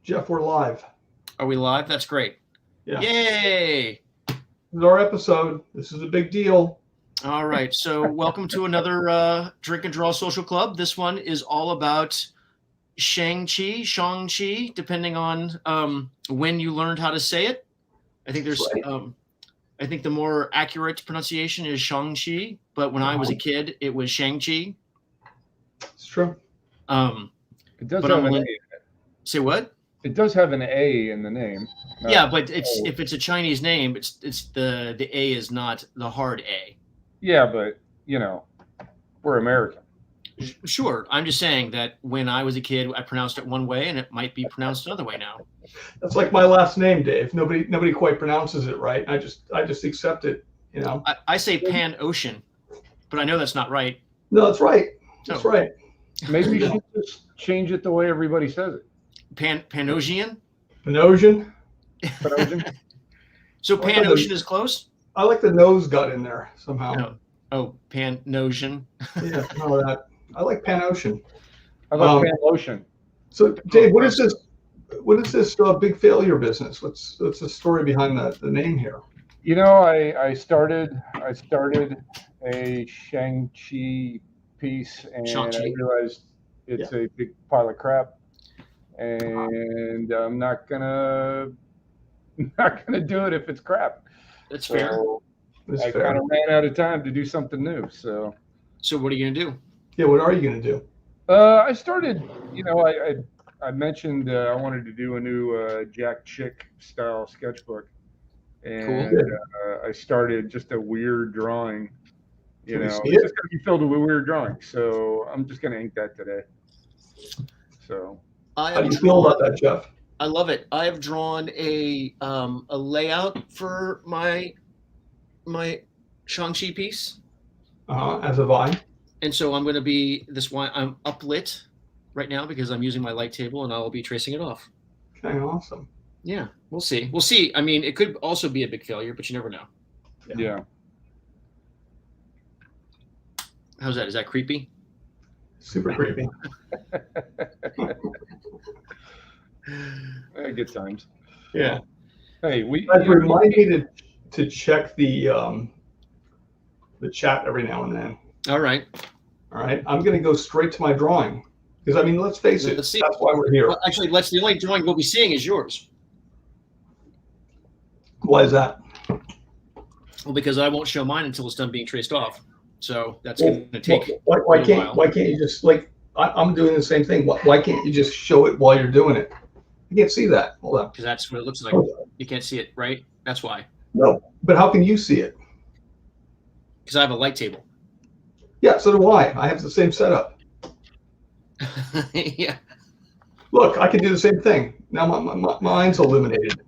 Jeff, we're live. Are we live? That's great. Yeah. Yay! This is our episode. This is a big deal. All right. So welcome to another Drink and Draw Social Club. This one is all about Shang-Chi, depending on when you learned how to say it. I think there's Right. I think the more accurate pronunciation is Shang-Chi, but when I was a kid, it was Shang-Chi. It's true. It does But have I'm an A. say what? It does have an A in the name. Yeah, but if it's a Chinese name, it's the A is not the hard A. Yeah, but we're American. Sure. I'm just saying that when I was a kid, I pronounced it one way, and it might be pronounced another way now. That's like my last name, Dave. Nobody quite pronounces it right. I just accept it. I say Panosian, but I know that's not right. No, that's right. That's right. Maybe you should just change it the way everybody says it. Panosian. Panosian. Panosian? So Panosian is close. I like the nose gut in there somehow. No. Oh, Panosian. Yeah, no, that. I like Panosian. How about Panlotion? So, Dave, what is this? What is this big failure business? What's the story behind the name here? I started a Shang-Chi piece, and Shang-Chi. I realized it's a big pile of crap, and I'm not gonna do it if it's crap. That's fair. I kind of ran out of time to do something new. So what are you gonna do? Yeah, what are you going to do? I started. I mentioned I wanted to do a new Jack Chick style sketchbook, and Cool. I started just a weird drawing. It's see just it? going to be filled with weird drawings. So I'm just going to ink that today. So How do you feel about that, Jeff? I love it. I have drawn a layout for my Shang-Chi piece. As have I. And so I'm going to be I'm uplit right now because I'm using my light table, and I will be tracing it off. Okay, awesome. Yeah, we'll see. We'll see. I mean, it could also be a big failure, but you never know. yeah. How's that? Is that creepy? Super creepy. Good times. Yeah. Hey, Remind me to check the chat every now and then. All right. All right. I'm going to go straight to my drawing because let's face it. Let's see. That's why we're here. Well, actually, the only drawing we'll be seeing is yours. Why is that? Well, because I won't show mine until it's done being traced off. So that's going to take. Why can't you just I'm doing the same thing? Why can't you just show it while you're doing it? I can't see that. Hold on. Because that's what it looks like. You can't see it, right? That's why. No, but how can you see it? Because I have a light table. Yeah, so do I. I have the same setup. Yeah. Look, I can do the same thing. Now mine's eliminated.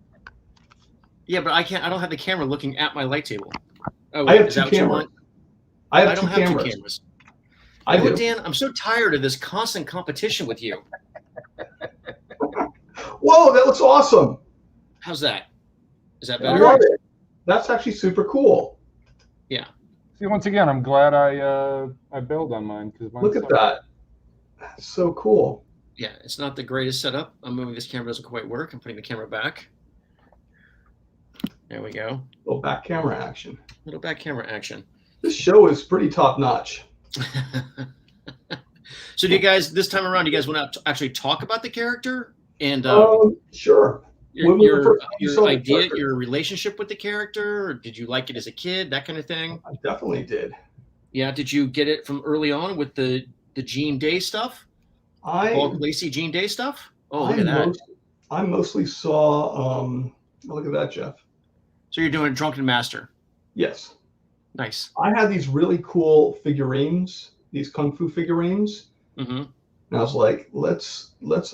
Yeah, but I can't. I don't have the camera looking at my light table. Oh, I have two cameras. I don't have two cameras. I do. Dan, I'm so tired of this constant competition with you. Whoa, that looks awesome. How's that? Is that I better? love it. That's actually super cool. Yeah. See, once again, I'm glad I build on mine because look at that. That's so cool. Yeah, it's not the greatest setup. I'm moving this camera doesn't quite work. I'm putting the camera back. There we go. Little back camera action. Little back camera action. This show is pretty top notch. So, do you guys this time around? Do you guys want to actually talk about the character and sure. Your idea, your relationship with the character? Or did you like it as a kid? That kind of thing. I definitely did. Yeah. Did you get it from early on with the Jean Day stuff? Paul Lacey Jean Day stuff. Oh, look at that. I mostly saw. Look at that, Jeff. So you're doing Drunken Master. Yes. Nice. I had these really cool figurines, these kung fu figurines. Mm-hmm. And I was like,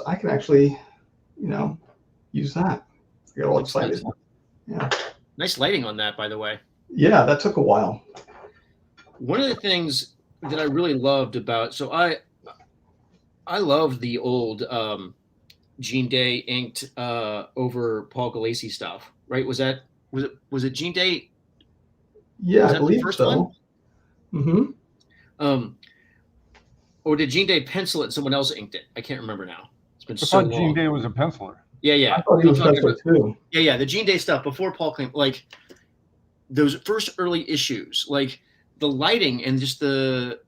I can actually, use that. I got all excited. Yeah. Nice lighting on that, by the way. Yeah, that took a while. One of the things that I really loved about, so I love the old Jean Day inked over Paul Gulacy stuff, right? Was it Jean Day? Yeah, was I believe the first so. One? Mm-hmm. Or did Jean Day pencil it and someone else inked it? I can't remember now. It's been so long. Jean Day was a penciler. Yeah. I thought he I'm was talking better about, too. yeah. The Gene Day stuff before Paul came, like those first early issues, like the lighting and just the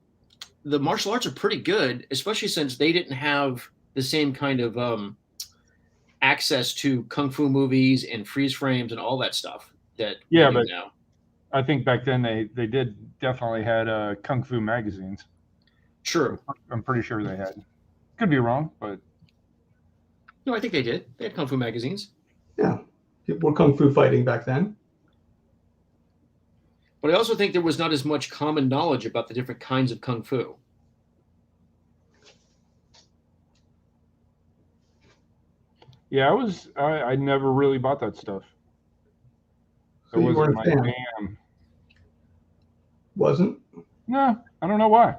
martial arts are pretty good, especially since they didn't have the same kind of access to kung fu movies and freeze frames and all that stuff that we do but now. I think back then they did definitely had kung fu magazines. True. I'm pretty sure they had. Could be wrong, but No, I think they did. They had kung fu magazines. Yeah, people were kung fu fighting back then. But I also think there was not as much common knowledge about the different kinds of kung fu. yeah, I never really bought that stuff. So you weren't a fan? jam. Wasn't? No, I don't know why.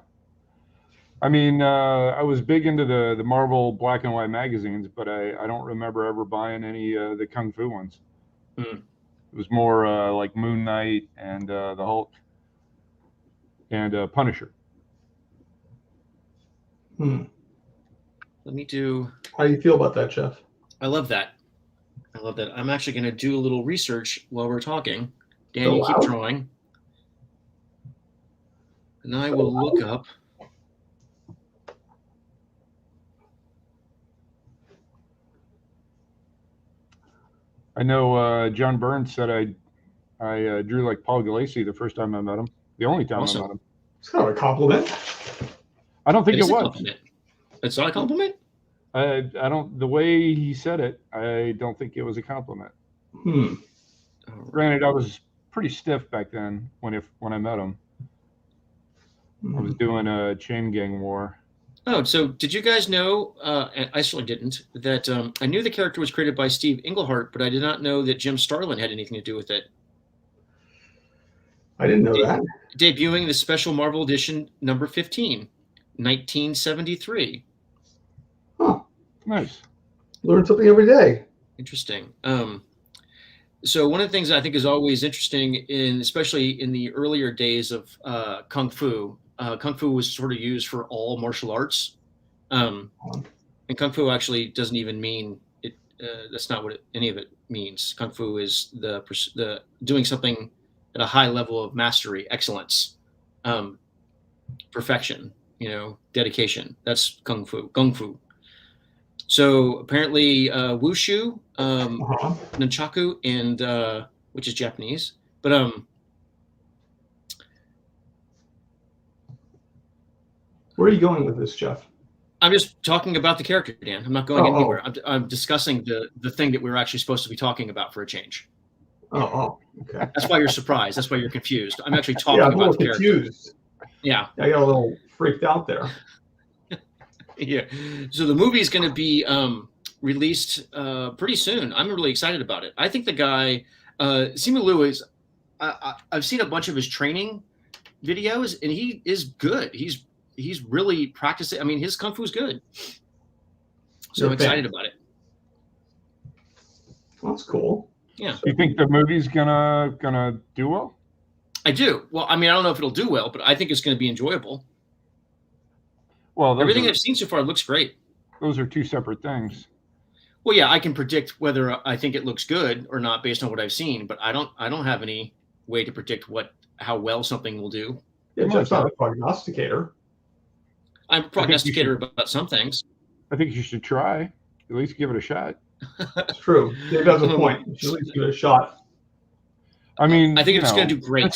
I mean, I was big into the Marvel black and white magazines, but I don't remember ever buying any the kung fu ones. Hmm. It was more like Moon Knight and the Hulk and Punisher. Let me do. How do you feel about that, Jeff? I love that. I love that. I'm actually going to do a little research while we're talking. Dan, So you keep loud. drawing. And I will look up. I know John Burns said I drew like Paul Galassi the first time I met him. The only time Awesome. I met him. It's kind of a compliment. I don't think It it is a was. compliment. It's not a compliment? I don't. The way he said it, I don't think it was a compliment. Granted, I was pretty stiff back then when I met him. I was doing a chain gang war. Oh, so did you guys know, and I certainly didn't, that I knew the character was created by Steve Englehart, but I did not know that Jim Starlin had anything to do with it. I didn't know that. Debuting the Special Marvel Edition number 15, 1973. Huh. Nice. Learn something every day. Interesting. So one of the things I think is always interesting, especially in the earlier days of Kung Fu, Kung Fu was sort of used for all martial arts. And Kung Fu actually doesn't even mean it. That's not what any of it means. Kung Fu is the doing something at a high level of mastery, excellence, perfection, dedication. That's Kung Fu. Kung Fu. So apparently Wushu, Nunchaku, and which is Japanese. But where are you going with this, Jeff? I'm just talking about the character, Dan. I'm not going anywhere. I'm discussing the thing that we were actually supposed to be talking about for a change. Okay. That's why you're surprised. That's why you're confused. I'm actually talking I'm about the character. confused. Yeah. I got a little freaked out there. Yeah. So the movie is going to be released pretty soon. I'm really excited about it. I think the guy, Simu Liu, is. I've seen a bunch of his training videos, and he is good. He's really practicing. I mean, his kung fu is good. So I'm excited about it. Well, that's cool. Yeah. You think the movie's gonna do well? I do. Well, I mean, I don't know if it'll do well, but I think it's going to be enjoyable. Well, everything I've seen so far looks great. Those are two separate things. Well, yeah, I can predict whether I think it looks good or not based on what I've seen, but I don't have any way to predict how well something will do. Yeah, Jeff's not a prognosticator. I'm a prognosticator about some things. I think you should try. At least give it a shot. It's true. Dave has a point. You should at least give it a shot. I mean, I think it's going to do great.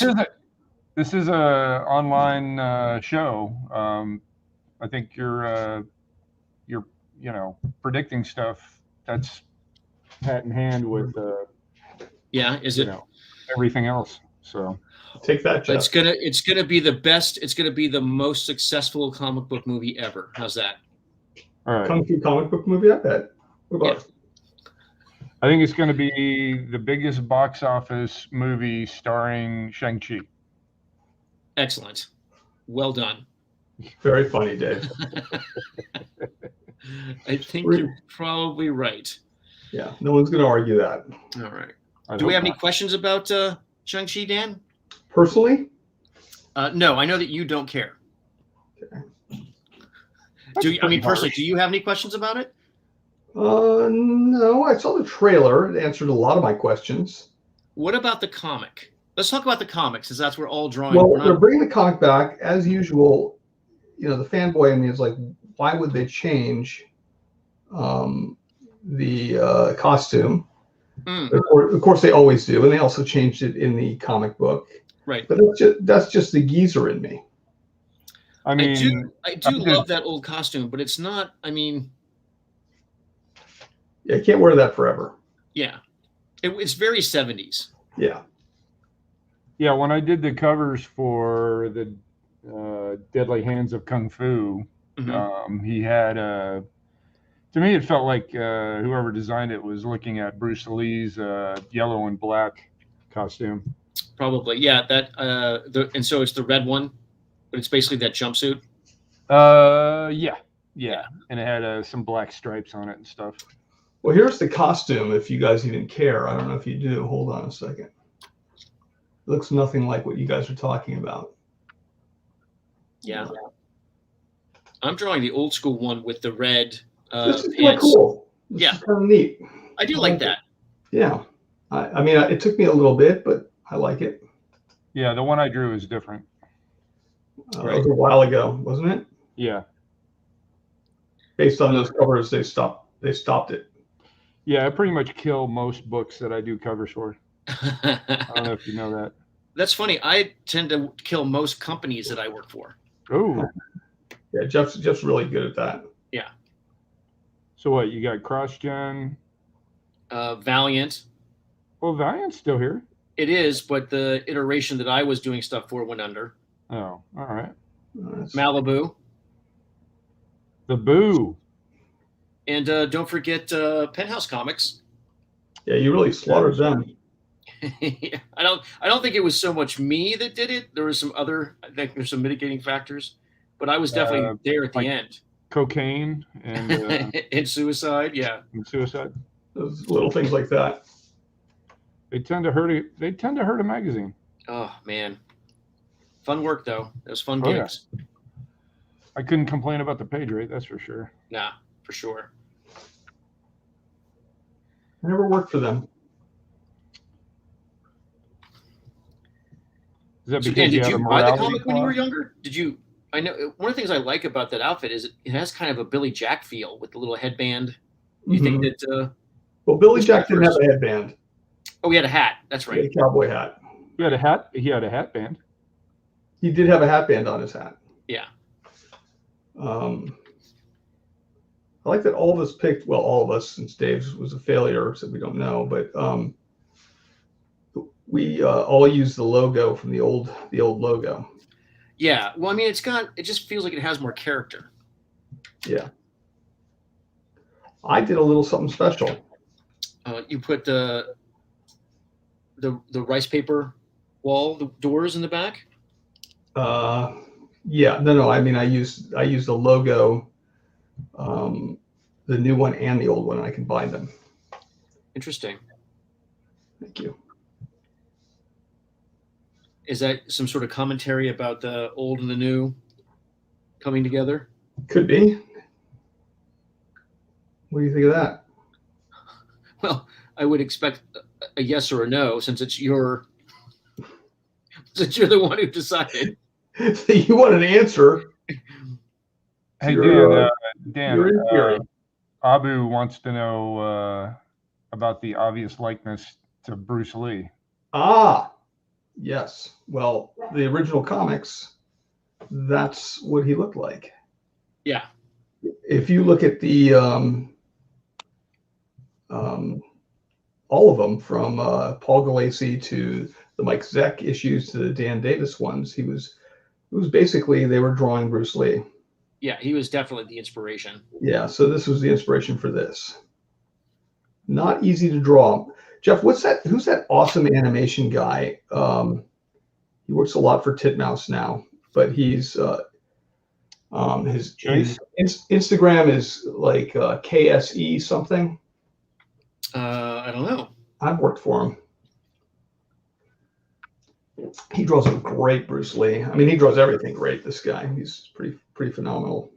This is a online show. I think you're predicting stuff that's hat in hand with everything else. So take that, Jeff. It's gonna be the best. It's gonna be the most successful comic book movie ever. How's that? All right. Kung Fu comic book movie, I bet. What about? I think it's going to be the biggest box office movie starring Shang-Chi. Excellent. Well done. Very funny, Dave. I think you're probably right. Yeah, no one's going to argue that. All right. Do we have any questions about Shang-Chi, Dan? Personally? No, I know that you don't care. Okay. Personally, do you have any questions about it? No, I saw the trailer. It answered a lot of my questions. What about the comic? Let's talk about the comics, since that's where all drawing. Well, We're they're not. bringing the comic back as usual. You know, the fanboy in me is like, why would they change the costume? Mm, Of course, they always do, and they also changed it in the comic book. right. But that's just the geezer in me. I mean, I do love that old costume, but it's not. I mean, Yeah, you can't wear that forever. yeah, it's very 70s. Yeah. yeah, when I did the covers for the Deadly Hands of Kung Fu, he had to me, it felt like whoever designed it was looking at Bruce Lee's yellow and black costume. Probably, yeah. That and so it's the red one, but it's basically that jumpsuit. Yeah, and it had some black stripes on it and stuff. Well, here's the costume. If you guys even care, I don't know if you do. Hold on a second. It looks nothing like what you guys are talking about. Yeah, I'm drawing the old school one with the red. This is kind of cool. This is kind of neat. I do like that. Yeah, I mean, it took me a little bit, but I like it. Yeah, the one I drew is different. That was a while ago, wasn't it? Yeah. Based on those covers, they stopped it. Yeah, I pretty much kill most books that I do covers for. I don't know if you know that. That's funny. I tend to kill most companies that I work for. Oh. Yeah, Jeff's really good at that. Yeah. So what? You got CrossGen? Valiant. Well, Valiant's still here. It is, but the iteration that I was doing stuff for went under. Oh, all right. Malibu. The Boo. And don't forget Penthouse Comics. Yeah, you really slaughtered them. Yeah, I don't think it was so much me that did it. There was some other. I think there's some mitigating factors, but I was definitely there at the end. Cocaine and and suicide. Yeah. And suicide. Those little things like that. They tend to hurt. They tend to hurt a magazine. Oh man, fun work though. It was fun gigs. Yeah. I couldn't complain about the page rate. That's for sure. Nah, for sure. I never worked for them. Is that So, because did you buy the comic clause? when you were younger? Did you? I know one of the things I like about that outfit is it has kind of a Billy Jack feel with the little headband. You think that? Well, Billy Jack didn't have a headband. Oh, he had a hat. That's right. He had a cowboy hat. He had a hat. He had a hat band. He did have a hat band on his hat. Yeah. I like that all of us picked. Well, all of us, since Dave's was a failure, so we don't know. But we all used the logo from the old logo. Yeah. Well, I mean, it just feels like it has more character. Yeah. I did a little something special. You put the rice paper wall, the doors in the back. Yeah. No. I mean, I used the logo, the new one and the old one. And I combined them. Interesting. Thank you. Is that some sort of commentary about the old and the new coming together? Could be. What do you think of that? Well, I would expect a yes or a no, since you're the one who decided. You want an answer? Hey, Dan. Abu wants to know about the obvious likeness to Bruce Lee. Ah, yes. Well, the original comics, that's what he looked like. Yeah. If you look at the all of them, from Paul Galassi to the Mike Zeck issues to the Dan Davis ones, it was basically they were drawing Bruce Lee. Yeah, he was definitely the inspiration. Yeah, so this was the inspiration for this. Not easy to draw. Jeff, who's that awesome animation guy? He works a lot for Titmouse now, but he's his Instagram is like KSE something. I don't know. I've worked for him. He draws a great Bruce Lee. I mean, he draws everything great. This guy, he's pretty phenomenal.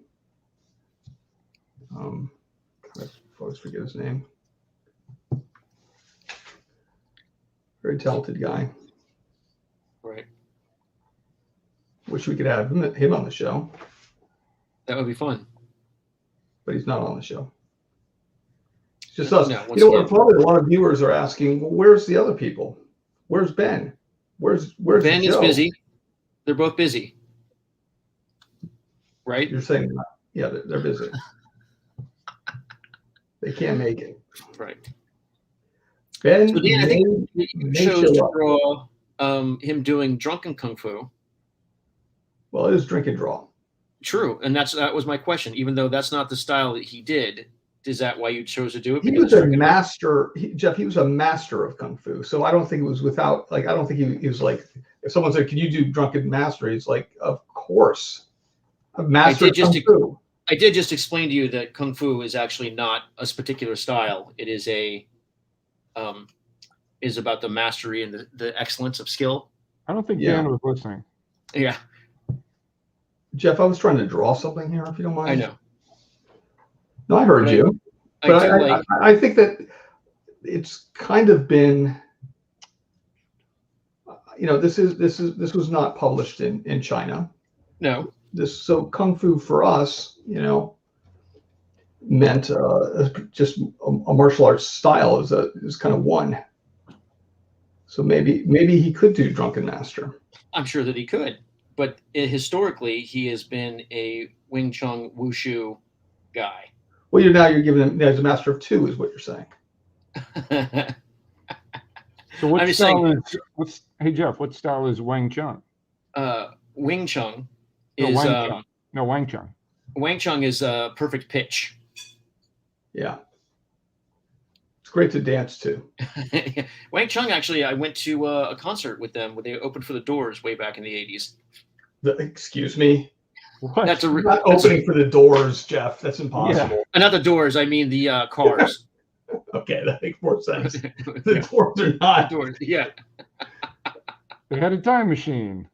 Kind of always forget his name. Very talented guy. Right. Wish we could have him on the show, That would be fun. but he's not on the show. It's just No, us. once You know what? again. Probably a lot of viewers are asking, well, where's the other people? Where's Ben? Where's Ben is Joe? busy. They're both busy. Right? You're saying, yeah, they're busy. They can't make it. Right. Ben So Dan, I think you may chose show to up. draw him doing drunken kung fu. Well, it is drink and draw. True, and that was my question. Even though that's not the style that he did, is that why you chose to do it? He Because was it's a drunken- master, Jeff. He was a master of kung fu. So I don't think it was without. Like, I don't think he was like. If someone said, "Can you do drunken master?" He's like, "Of course, a master of kung fu." I did just explain to you that kung fu is actually not a particular style. It is is about the mastery and the excellence of skill. I don't think Yeah. Dan was listening. Yeah, Jeff, I was trying to draw something here, if you don't mind. I know. No, I heard But you. I But do like. I think that it's kind of been, this was not published in China. No, So kung fu for us, meant just a martial arts style is kind of one. So maybe he could do drunken master. I'm sure that he could, but historically he has been a Wing Chun Wushu guy. Well, you're giving him as a master of two, is what you're saying. So what I'm just style saying- is? Hey Jeff, what style is Wang Chun? Wing Chun No, is Wang Chun. No, Wang Chun. Wang Chun is perfect pitch. Yeah. It's great to dance to. Wang Chun, actually, I went to a concert with them where they opened for the Doors way back in the 80s. Excuse me. What? That's You're not opening for the Doors, Jeff. That's impossible. not the Doors. I mean the Cars. Okay, that makes more sense. Yeah, The Doors are not. Doors. Yeah. They had a time machine.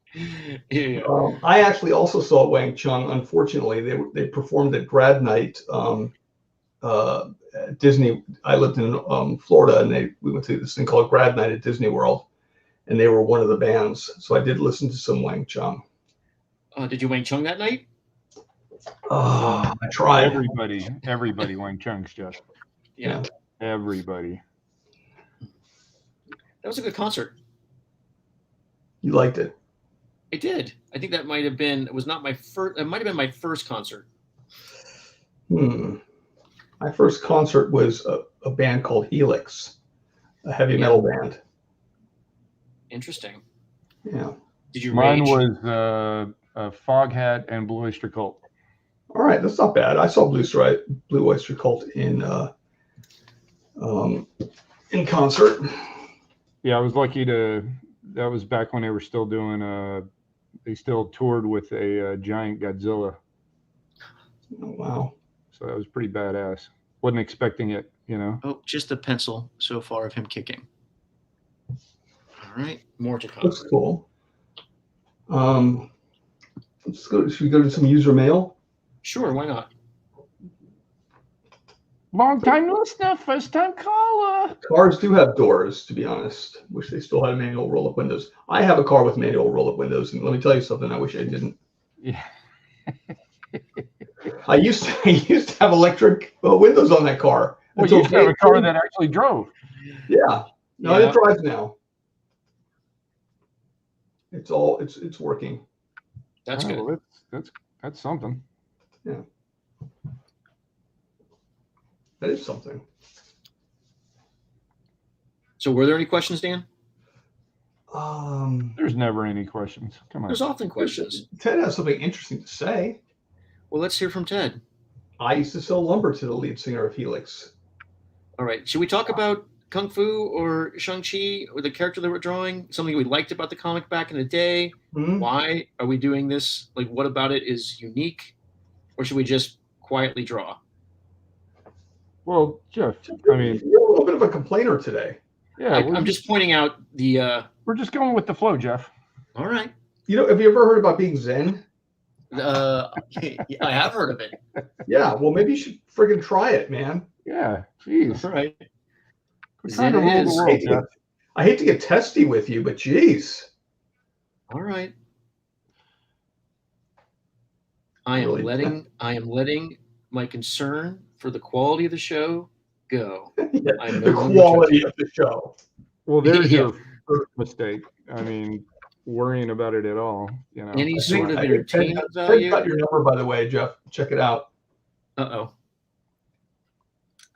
Yeah. I actually also saw Wang Chung. Unfortunately, they performed at grad night at Disney. I lived in Florida, and we went to this thing called grad night at Disney World, and they were one of the bands. So I did listen to some Wang Chung. Did you Wang Chun that night? I tried. Everybody Wang Chun's, Jeff. Yeah. Everybody. That was a good concert. You liked it. I did. I think that might have been. It was not my first. It might have been my first concert. My first concert was a band called Helix, a heavy metal band. Interesting. Yeah. Did you Mine rage? was Foghat and Blue Oyster Cult. All right, that's not bad. I saw Blue Oyster Cult in concert. Yeah, I was lucky to. That was back when they were still doing. They still toured with a giant Godzilla, Oh, wow. so that was pretty badass. Wasn't expecting it, Oh, just a pencil so far of him kicking. All right, more to come. Looks cool. Let's go. Should we go to some user mail? Sure, why not? Long time listener, first time caller. Cars do have doors, to be honest. Wish they still had manual roll-up windows. I have a car with manual roll-up windows, and let me tell you something. I wish I didn't. Yeah. I used to have electric windows on that car. Well, you used to have a car that actually drove. Yeah. No, Yeah. it drives now. It's working. That's Oh, good. well, that's something. That is something. So, were there any questions, Dan? There's never any questions. Come on. There's often questions. Ted has something interesting to say. Well, let's hear from Ted. I used to sell lumber to the lead singer of Helix. All right. Should we talk about Kung Fu or Shang-Chi or the character that we're drawing? Something we liked about the comic back in the day? Hmm? Why are we doing this? Like, what about it is unique? Or should we just quietly draw? Well, Jeff, I mean, You're a little bit of a complainer today. yeah, I'm just pointing out the. we're just going with the flow, Jeff. All right. Have you ever heard about being Zen? I have heard of it. Yeah, well, maybe you should friggin' try it, man. Yeah, jeez. All right. We're trying Zen to it rule the is. world, Jeff. I hate to get testy with you, but geez. All right. I am Really? letting my concern for the quality of the show go. Yeah, I'm no the longer quality touching of the show. Well, there's Yeah. your first mistake. I mean, worrying about it at all, you know. Any sort of I think Ted entertainment got value. your number, by the way, Jeff. Check it out. Uh-oh.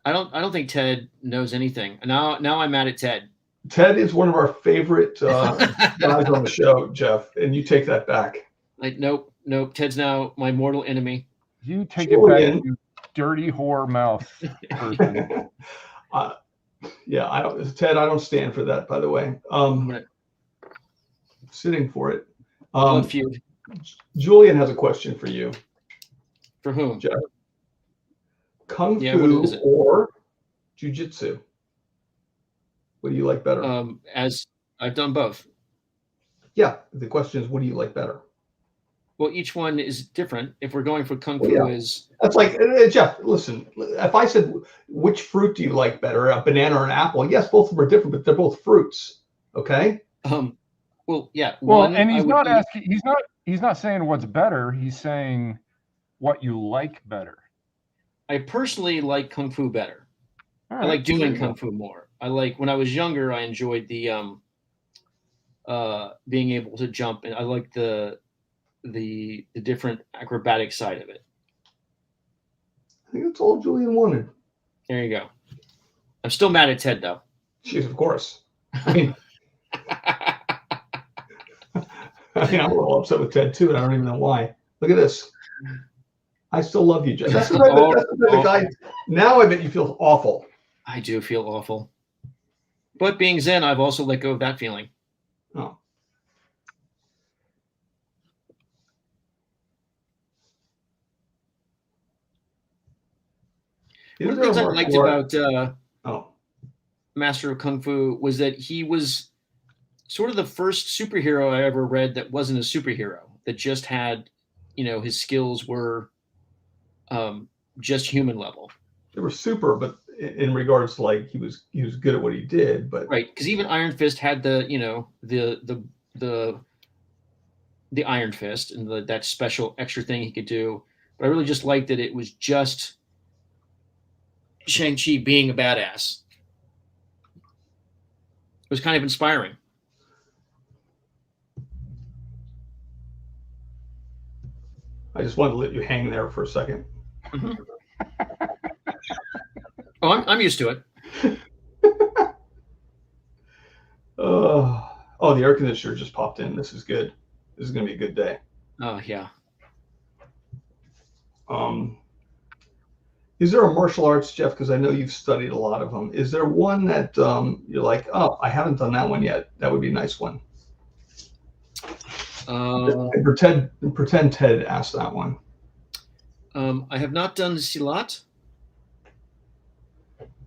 I don't think Ted knows anything. Now I'm mad at Ted. Ted is one of our favorite guys on the show, Jeff, and you take that back. Like, nope. Ted's now my mortal enemy. You take Julian. it back, you dirty whore mouth person. Yeah, I don't, Ted. I don't stand for that, by the way. Sitting for it. Blood feud. Julian has a question for you. For whom? Jeff. Kung Yeah, Fu what is it? or Jiu-Jitsu? What do you like better? As I've done both. Yeah, the question is, what do you like better? Well, each one is different. If we're going for Kung Fu, is that's like Jeff. Listen, if I said which fruit do you like better, a banana or an apple? Yes, both of them are different, but they're both fruits. Okay. Well, yeah. Well, and he's not asking. He's not saying what's better. He's saying what you like better. I personally like Kung Fu better. Right, I like doing Kung Fu more. I like when I was younger. I enjoyed the being able to jump, and I like the different acrobatic side of it. I think that's all Julian wanted. There you go. I'm still mad at Ted, though. Jeez, of course. I mean, I'm a little upset with Ted too, and I don't even know why. Look at this. I still love you, Jeff. That's the guy. Now I bet you feel awful. I do feel awful. But being Zen, I've also let go of that feeling. Oh. One of the things I liked about Master of Kung Fu was that he was sort of the first superhero I ever read that wasn't a superhero, that just had, his skills were just human level. They were super, but in regards to like he was good at what he did, but right, because even Iron Fist had the Iron Fist and that special extra thing he could do. But I really just liked that it was just Shang-Chi being a badass. It was kind of inspiring. I just wanted to let you hang there for a second. Mm-hmm. Oh, I'm used to it. Oh, the air conditioner just popped in. This is good. This is going to be a good day. Oh, yeah. Is there a martial arts, Jeff? Because I know you've studied a lot of them. Is there one that you're like, oh, I haven't done that one yet? That would be a nice one. Pretend Ted asked that one. I have not done the Silat,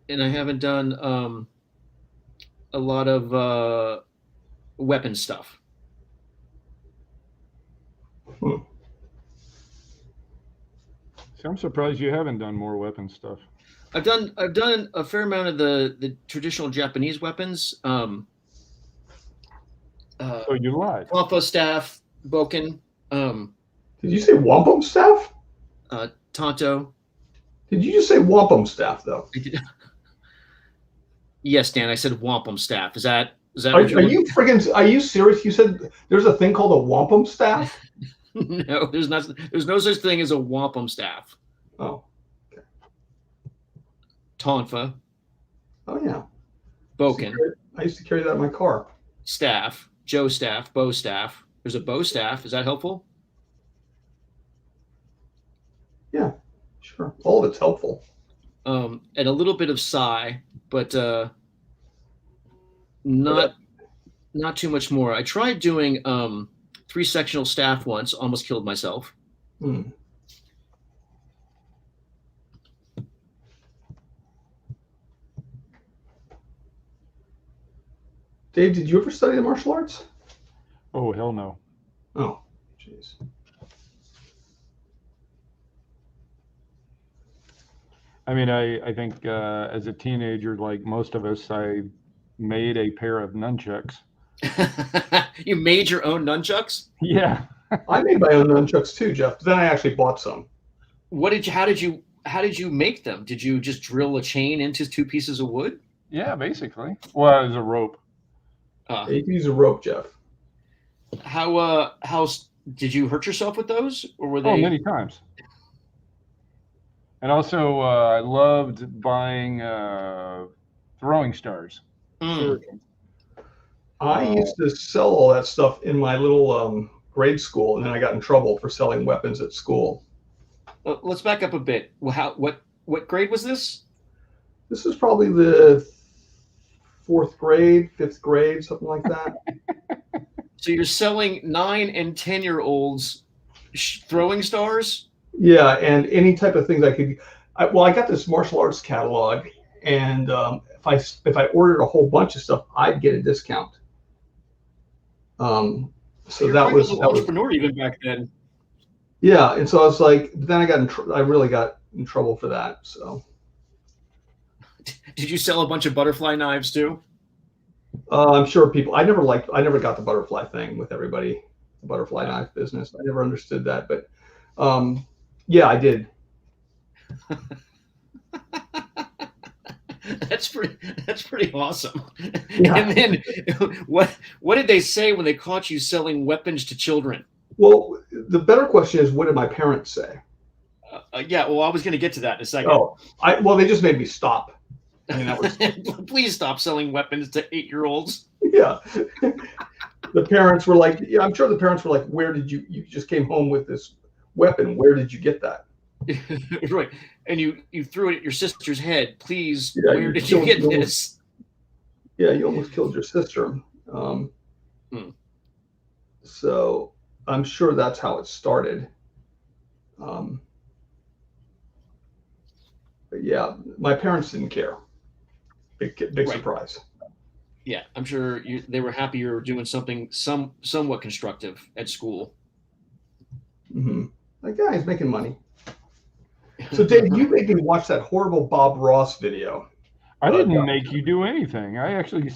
and I haven't done a lot of weapon stuff. So I'm surprised you haven't done more weapon stuff. I've done a fair amount of the traditional Japanese weapons. So you lied. Wampa staff, boken. Did you say wampum staff? Tonto. Did you just say wampum staff though? Yes, Dan. I said wampum staff. Is that? Are you serious? You said there's a thing called a wampum staff? No, there's not. There's no such thing as a wampum staff. Oh. Okay. Tonfa. Oh yeah. Boken. I used to carry that in my car. Staff. Joe staff. Bow staff. There's a bow staff. Is that helpful? Yeah, sure. All of it's helpful. And a little bit of Psi, but not too much more. I tried doing 3-sectional staff once, almost killed myself. Dave, did you ever study the martial arts? Oh, hell no. Oh, jeez. I mean, I think as a teenager, like most of us, I made a pair of nunchucks. You made your own nunchucks? Yeah. I made my own nunchucks too, Jeff. But then I actually bought some. How did you make them? Did you just drill a chain into two pieces of wood? Yeah, basically. Well, it was a rope. Uh, You can use a rope, Jeff. how did you hurt yourself with those, or were Oh, they? many times. And also, I loved buying throwing stars. Mm. I used to sell all that stuff in my little grade school, and then I got in trouble for selling weapons at school. Let's back up a bit. Well, what grade was this? This is probably the fourth grade, fifth grade, something like that. So you're selling 9 and 10-year-olds throwing stars? Yeah, and any type of things I could. I got this martial arts catalog, and if I ordered a whole bunch of stuff, I'd get a discount. So You're that quite was an entrepreneur even back then. yeah, and so I was like, then I really got in trouble for that. So Did you sell a bunch of butterfly knives too? I'm sure people. I never got the butterfly thing with everybody, the butterfly knife business. I never understood that, but yeah, I did. That's pretty awesome. Yeah. And then what did they say when they caught you selling weapons to children? Well, the better question is, what did my parents say? Yeah, well, I was going to get to that in a second. Oh, well, they just made me stop. I mean, that was Please stop selling weapons to 8-year-olds. yeah. The parents were like, yeah, I'm sure the parents were like, where did you just came home with this weapon? Where did you get that? Right. And you threw it at your sister's head. Please, Yeah, where did you get this? Yeah, you almost killed your sister. So I'm sure that's how it started. But yeah, my parents didn't care. Big Right. surprise. Yeah, I'm sure they were happy you were doing something somewhat constructive at school. Mm-hmm. Like, yeah, he's making money. So, Dave, you made me watch that horrible Bob Ross video. I didn't make you do anything. I actually.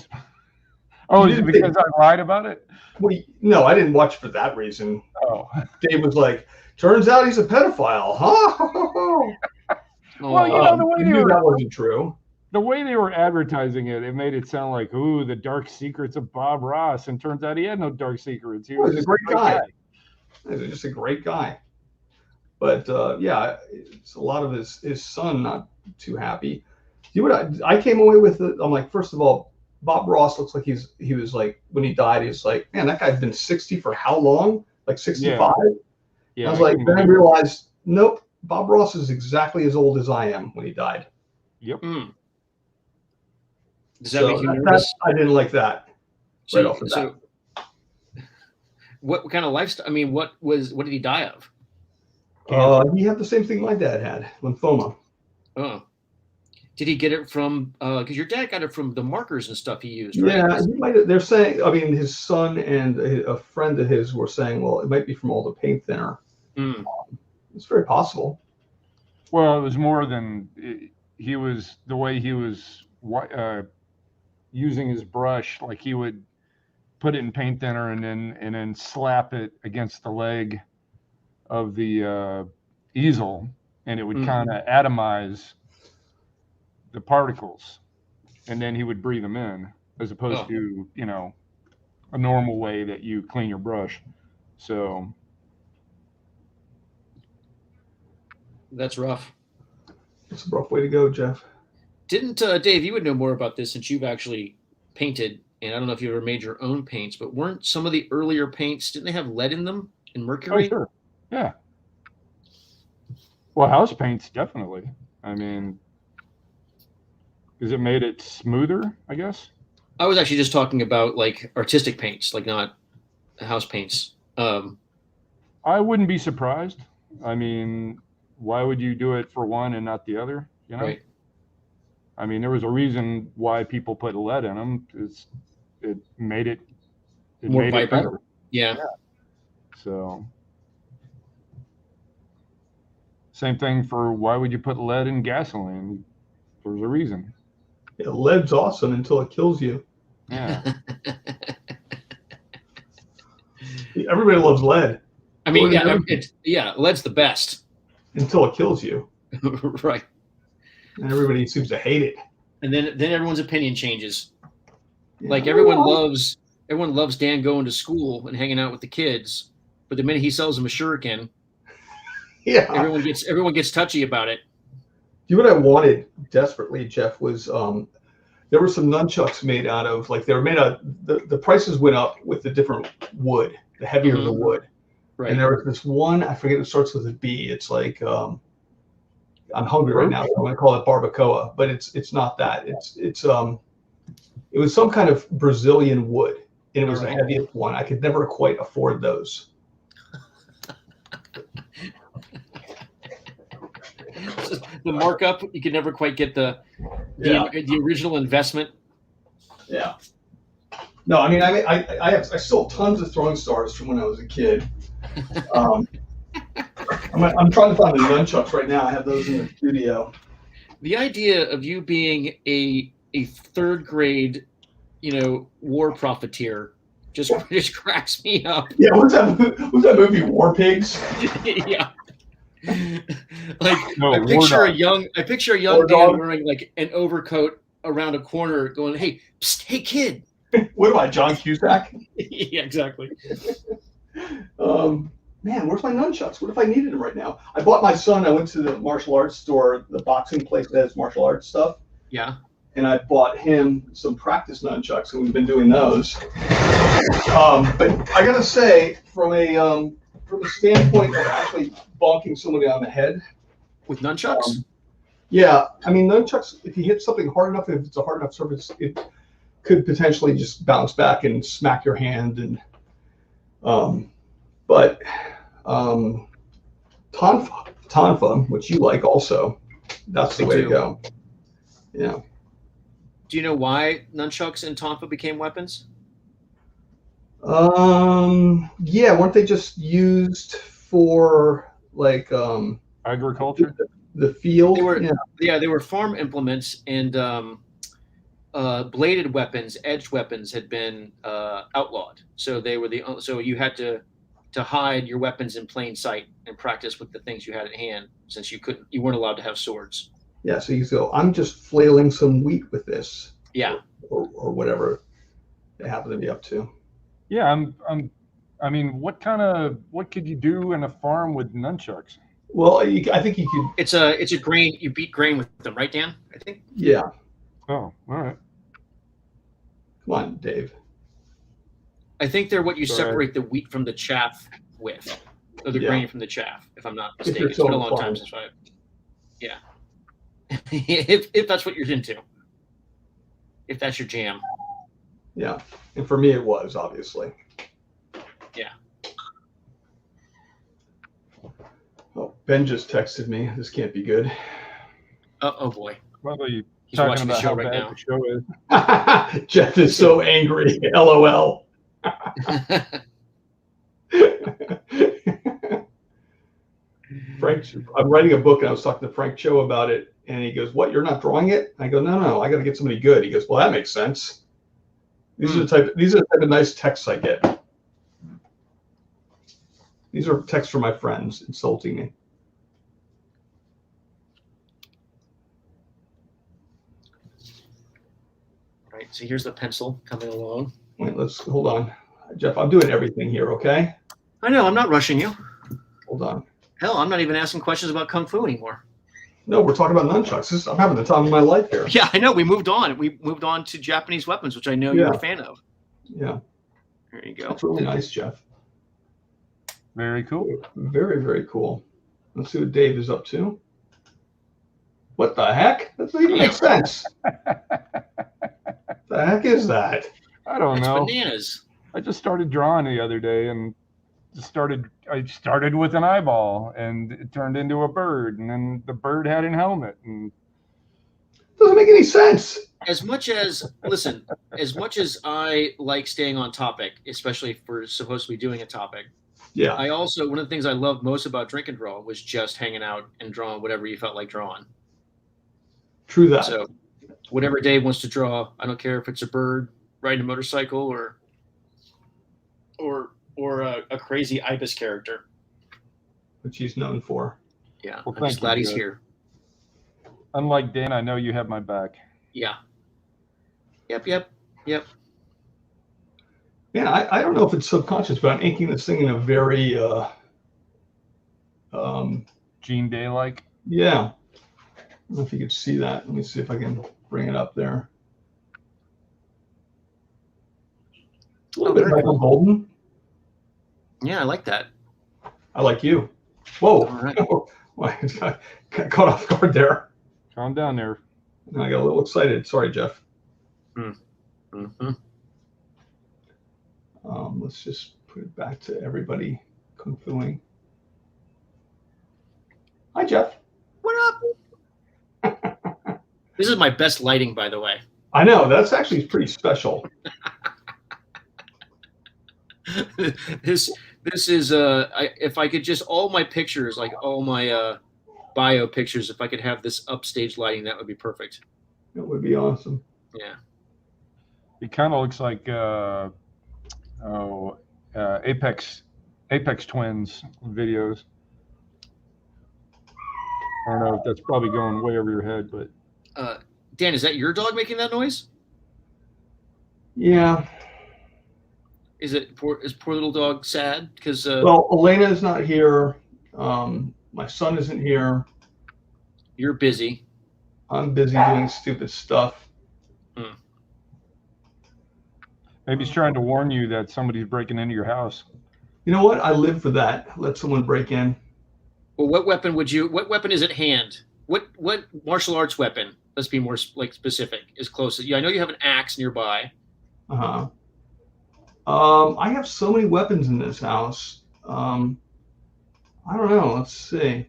Oh, is it because I lied about it? Well, no, I didn't watch for that reason. Oh. Dave was like, turns out he's a pedophile, huh? Well, you know, the way they that wasn't true. The way they were advertising it, it made it sound like, ooh, the dark secrets of Bob Ross. And turns out he had no dark secrets. He was a great guy. He's just a great guy. But yeah, it's a lot of his son not too happy. You know what I came away with it? I'm like, first of all, Bob Ross looks like he was like, when he died, he's like, man, that guy's been 60 for how long? Like 65? Yeah, I was like, then I realized, nope, Bob Ross is exactly as old as I am when he died. Yep. Does that make you nervous? I didn't like that. So, right off the bat. So what kind of lifestyle? I mean, what did he die of? He had the same thing my dad had, lymphoma. Oh. Did he get it from, because your dad got it from the markers and stuff he used, right? Yeah, he might have, they're saying, I mean, his son and a friend of his were saying, well, it might be from all the paint thinner. It's very possible. Well, it was more than, he was, the way he was using his brush, like he would put it in paint thinner and then slap it against the leg of the easel, and it would kind of atomize the particles, and then he would breathe them in, as opposed to, you know, a normal way that you clean your brush. So that's rough. It's a rough way to go, Jeff. Didn't Dave, you would know more about this since you've actually painted, and I don't know if you ever made your own paints, but weren't some of the earlier paints, didn't they have lead in them and mercury? Oh, sure. Yeah. Well, house paints, definitely. I mean, because it made it smoother, I guess. I was actually just talking about like artistic paints, like not house paints. I wouldn't be surprised. I mean, why would you do it for one and not the other? You know? Right. I mean, there was a reason why people put lead in them. It made it more made vibrant. It better. Yeah. So Same thing for why would you put lead in gasoline? There's a reason. Yeah, lead's awesome until it kills you. Yeah. Everybody loves lead. I mean, lead's the best. Until it kills you. Right. And everybody seems to hate it. And then everyone's opinion changes. Yeah. Like everyone loves Dan going to school and hanging out with the kids, but the minute he sells them a shuriken, everyone gets touchy about it. You know what I wanted desperately, Jeff, was there were some nunchucks made out of, like, they were made out, the prices went up with the different wood, the heavier the wood. Right. And there was this one, I forget, it starts with a B. It's like, I'm hungry right now, so I'm going to call it barbacoa, but it's not that. It was some kind of Brazilian wood, and it was the heaviest one. I could never quite afford those. The markup, you could never quite get the original investment. Yeah. No, I mean, I still have tons of throwing stars from when I was a kid. I'm trying to find the nunchucks right now. I have those in the studio. The idea of you being a third grade, war profiteer just cracks me up. Yeah, what's that movie, War Pigs? Yeah. Like I picture a young Dan wearing like an overcoat around a corner, going, "Hey, psst, hey kid." What am I, John Cusack? Yeah, exactly. Man, where's my nunchucks? What if I needed them right now? I bought my son. I went to the martial arts store, the boxing place that has martial arts stuff. Yeah. And I bought him some practice nunchucks, and we've been doing those. But I gotta say, from a standpoint of actually bonking somebody on the head with nunchucks. Yeah, I mean nunchucks. If you hit something hard enough, if it's a hard enough surface, it could potentially just bounce back and smack your hand. And but tonfa, which you like also, that's the way to go. Yeah. Do you know why nunchucks and tonfa became weapons? Yeah, weren't they just used for like agriculture? The field? They were farm implements, and bladed weapons, edged weapons had been outlawed. So they were so you had to hide your weapons in plain sight and practice with the things you had at hand, since you weren't allowed to have swords. Yeah, so you go, I'm just flailing some wheat with this. Yeah. Or whatever they happen to be up to. Yeah, I mean, what could you do in a farm with nunchucks? Well, I think you could. It's a grain. You beat grain with them, right, Dan? I think. Yeah. Oh, all right. Come on, Dave. I think they're what you separate the wheat from the chaff with, or the grain from the chaff, if I'm not mistaken. It's been a long time since I. Yeah. if that's what you're into. If that's your jam. Yeah, and for me it was, obviously. Yeah. Oh, Ben just texted me. This can't be good. Oh boy. Probably he's watching the show right now. The show is. Jeff is so angry. LOL. Frank, I'm writing a book, and I was talking to Frank Cho about it, and he goes, "What? You're not drawing it?" I go, "No, I got to get somebody good." He goes, "Well, that makes sense. These are the type of nice texts I get. These are texts from my friends insulting me." Right. So here's the pencil coming along. Wait, hold on, Jeff. I'm doing everything here. Okay. I know. I'm not rushing you. Hold on. Hell, I'm not even asking questions about kung fu anymore. No, we're talking about nunchucks. I'm having the time of my life here. Yeah, I know. We moved on. We moved on to Japanese weapons, which I know you're a fan of. Yeah. There you go. That's really nice, Jeff. Very cool. Very, very cool. Let's see what Dave is up to. What the heck? That doesn't even make sense. The heck is that? I don't know. Bananas. I just started drawing the other day, and I started with an eyeball, and it turned into a bird, and then the bird had a helmet, and doesn't make any sense. As much as I like staying on topic, especially if we're supposed to be doing a topic, Yeah, I also, one of the things I loved most about Drink and Draw was just hanging out and drawing whatever you felt like drawing. true that. So whatever Dave wants to draw, I don't care if it's a bird riding a motorcycle or a crazy ibis character. Which he's known for. Yeah, Well, I'm just thank you, glad he's Jeff. here. Unlike Dan, I know you have my back. Yeah. Yep. Man, I don't know if it's subconscious, but I'm inking this thing in a very Gene Day-like. yeah. I don't know if you could see that. Let me see if I can bring it up there. A little bit very Michael cool. Golden. Yeah, I like that. I like you. Whoa. All right. Well, I got caught off guard there. Calm down there. I got a little excited. Sorry, Jeff. Mm-hmm. Let's just put it back to everybody kung fuing. Hi, Jeff. What up? This is my best lighting, by the way. I know, that's actually pretty special. This is if I could just all my pictures, like all my bio pictures, if I could have this upstage lighting, that would be perfect. That would be awesome. Yeah. It kind of looks like Apex Twins videos. I don't know if that's probably going way over your head, but Dan, is that your dog making that noise? Yeah. Is poor little dog sad? Because Well, Elena is not here. My son isn't here. you're busy. I'm busy doing stupid stuff. maybe he's trying to warn you that somebody's breaking into your house. You know what? I live for that. Let someone break in. Well, what weapon is at hand? What martial arts weapon? Let's be more specific. Is close. Yeah, I know you have an axe nearby. Uh-huh. I have so many weapons in this house. I don't know. Let's see.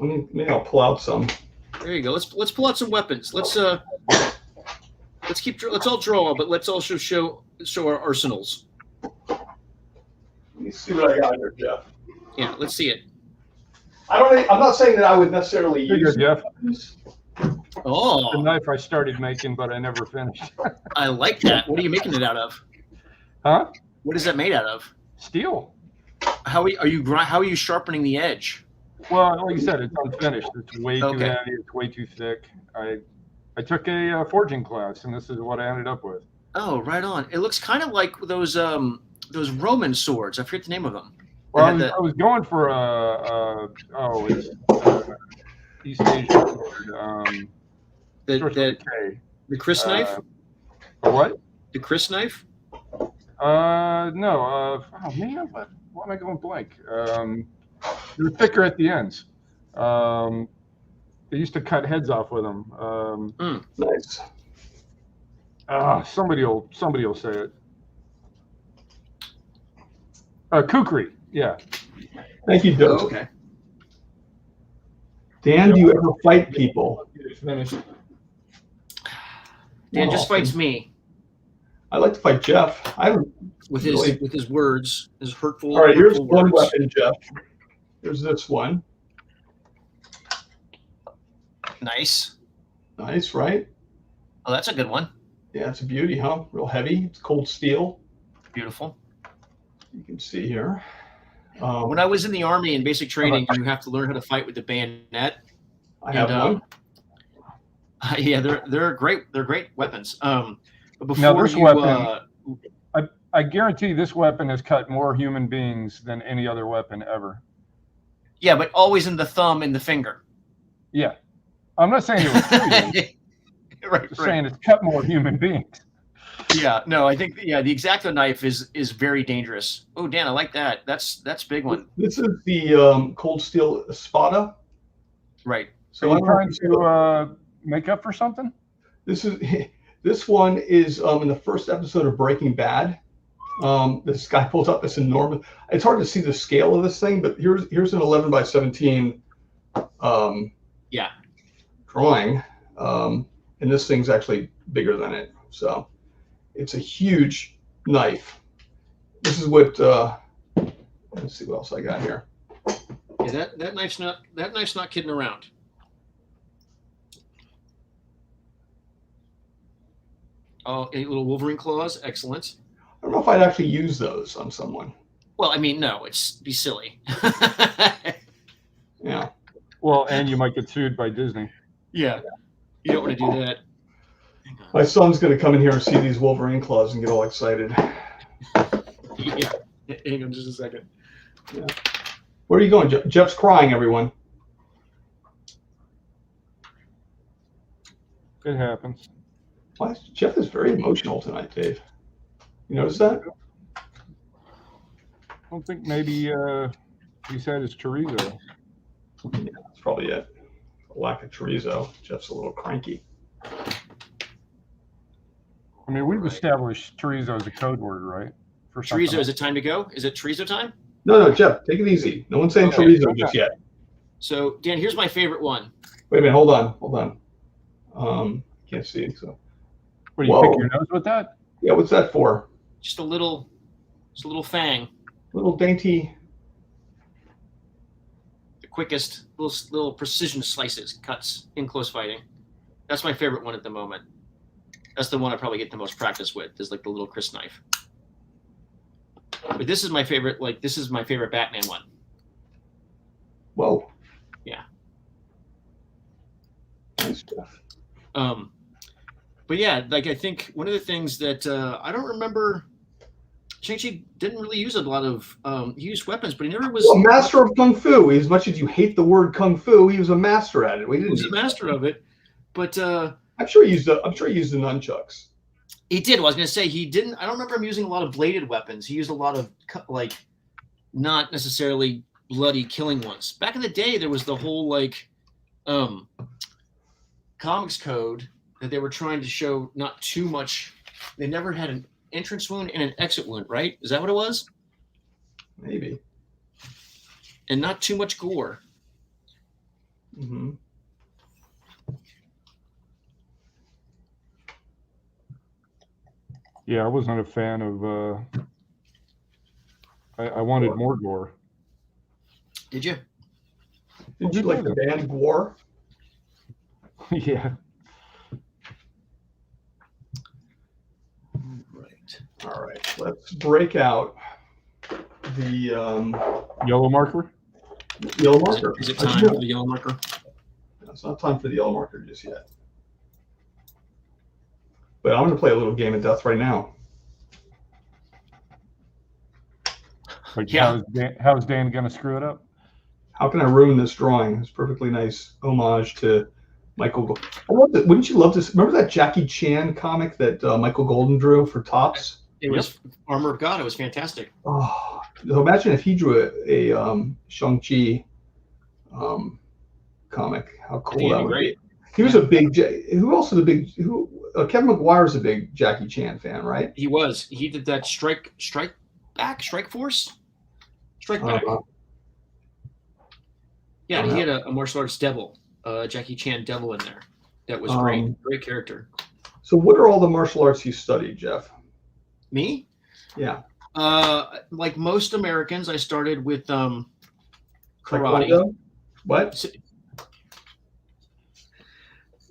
Maybe I'll pull out some. There you go. Let's pull out some weapons. Let's all draw, but let's also show our arsenals. Let me see what I got here, Jeff. Yeah, let's see it. I'm not saying that I would necessarily Here you use go, Jeff. weapons. The Oh, knife I started making, but I never finished. I like that. What are you making it out of? Huh? What is that made out of? Steel. How are you sharpening the edge? Well, like you said, it's unfinished. It's way too Okay. heavy. It's way too thick. I took a forging class, and this is what I ended up with. Oh, right on. It looks kind of like those Roman swords. I forget the name of them. Well, They had I was going for East Asian sword. Starts with a K. The Chris knife. A what? The Chris knife. No. Oh man, why am I going blank? They were thicker at the ends. They used to cut heads off with them. Nice. Somebody will say it. Kukri. Yeah. Thank you, Oh, Doug. okay. Dan, do you ever fight people? Finished. Dan just fights me I like to fight Jeff. I haven't. with Really? his words, his hurtful. All right, here's hurtful one words. weapon, Jeff. Here's this one. Nice. Nice, right? Oh, that's a good one. Yeah, it's a beauty, huh? Real heavy. It's cold steel. Beautiful. You can see here. When I was in the Army in basic training, you have to learn how to fight with the bayonet. I have one. Yeah, they're great. They're great weapons. But before Now, this you, weapon- I guarantee this weapon has cut more human beings than any other weapon ever. yeah, but always in the thumb and the finger. Yeah. I'm not saying it was kill you. right. Just saying it's cut more human beings. Yeah, no, I think the X-Acto knife is very dangerous. Oh, Dan, I like that. That's a big one. This is the cold steel Espada. Right. So Are I'm you trying to make up for something? This one is in the first episode of Breaking Bad. This guy pulls up this enormous. It's hard to see the scale of this thing, but here's an 11 by 17 Yeah. drawing, and this thing's actually bigger than it. So it's a huge knife. This is what Let's see what else I got here. Yeah, that knife's not kidding around. Oh, 8 little Wolverine claws, excellent. I don't know if I'd actually use those on someone. Well, I mean, no, it's be silly. Yeah. Well, and you might get sued by Disney. Yeah, you don't want to do that. My son's going to come in here and see these Wolverine claws and get all excited. Yeah. Hang on just a second. Yeah. Where are you going, Jeff? Jeff's crying, everyone. It happens. Jeff is very emotional tonight, Dave. You notice that? I don't think maybe he's had his chorizo. Yeah, that's probably it. A lack of chorizo. Jeff's a little cranky. I mean, we've established chorizo as a code word, right? For Chorizo, is it time to go? Is it chorizo time? No, Jeff, take it easy. No one's saying chorizo just yet. So, Dan, here's my favorite one. Wait a minute. Hold on. Can't see. So. What, do you pick your nose with that? Yeah, what's that for? Just a little fang. Little dainty. The quickest, little precision slices, cuts in close fighting. That's my favorite one at the moment. That's the one I probably get the most practice with, is like the little crisp knife. But this is my favorite, this is my favorite Batman one. Whoa. Yeah. Nice stuff. But yeah, I think one of the things that I don't remember, Shang-Chi didn't really use a lot of he used weapons, but he never was a master of kung fu. As much as you hate the word kung fu, he was a master at it. He was a master of it, but I'm sure he used the nunchucks. He did. Well, I was going to say he didn't. I don't remember him using a lot of bladed weapons. He used a lot of not necessarily bloody killing ones. Back in the day, there was the whole comics code that they were trying to show not too much. They never had an entrance wound and an exit wound, right? Is that what it was? Maybe. And not too much gore. Mm-hmm. Yeah, I wasn't a fan of. I wanted more gore. Did you? Did you like the band Gore? Yeah. Right. All right. Let's break out the Yellow marker. Yellow marker. Is it time for the yellow marker? No, it's not time for the yellow marker just yet. But I'm going to play a little game of death right now. Like, yeah. How's Dan going to screw it up? How can I ruin this drawing? It's perfectly nice homage to Michael. Wouldn't you love to? Remember that Jackie Chan comic that Michael Golden drew for Topps? It was Armor of God. It was fantastic. Oh, imagine if he drew a Shang-Chi comic. How cool that would be. He was a big. Who else was a big? Kevin McGuire's a big Jackie Chan fan, right? He was. He did that Strike Force. Yeah, he had a martial arts devil, Jackie Chan devil in there. That was great. Great character. So what are all the martial arts you studied, Jeff? Me? Yeah. Like most Americans, I started with karate. Taekwondo? What?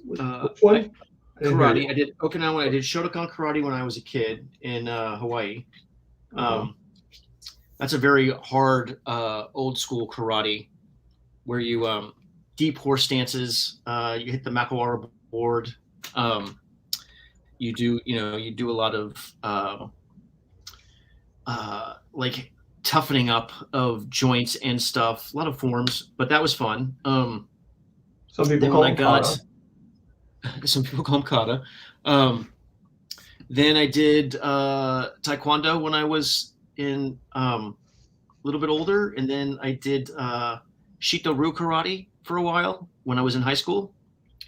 Which one? Karate. I did Okinawa. I did Shotokan karate when I was a kid in Hawaii. That's a very hard old school karate where you deep horse stances. You hit the Makiwara board. You do a lot of like toughening up of joints and stuff. A lot of forms, but that was fun. Some people call them kata. Some people call them kata. Then I did Taekwondo when I was in a little bit older, and then I did Shito-Ryu karate for a while when I was in high school.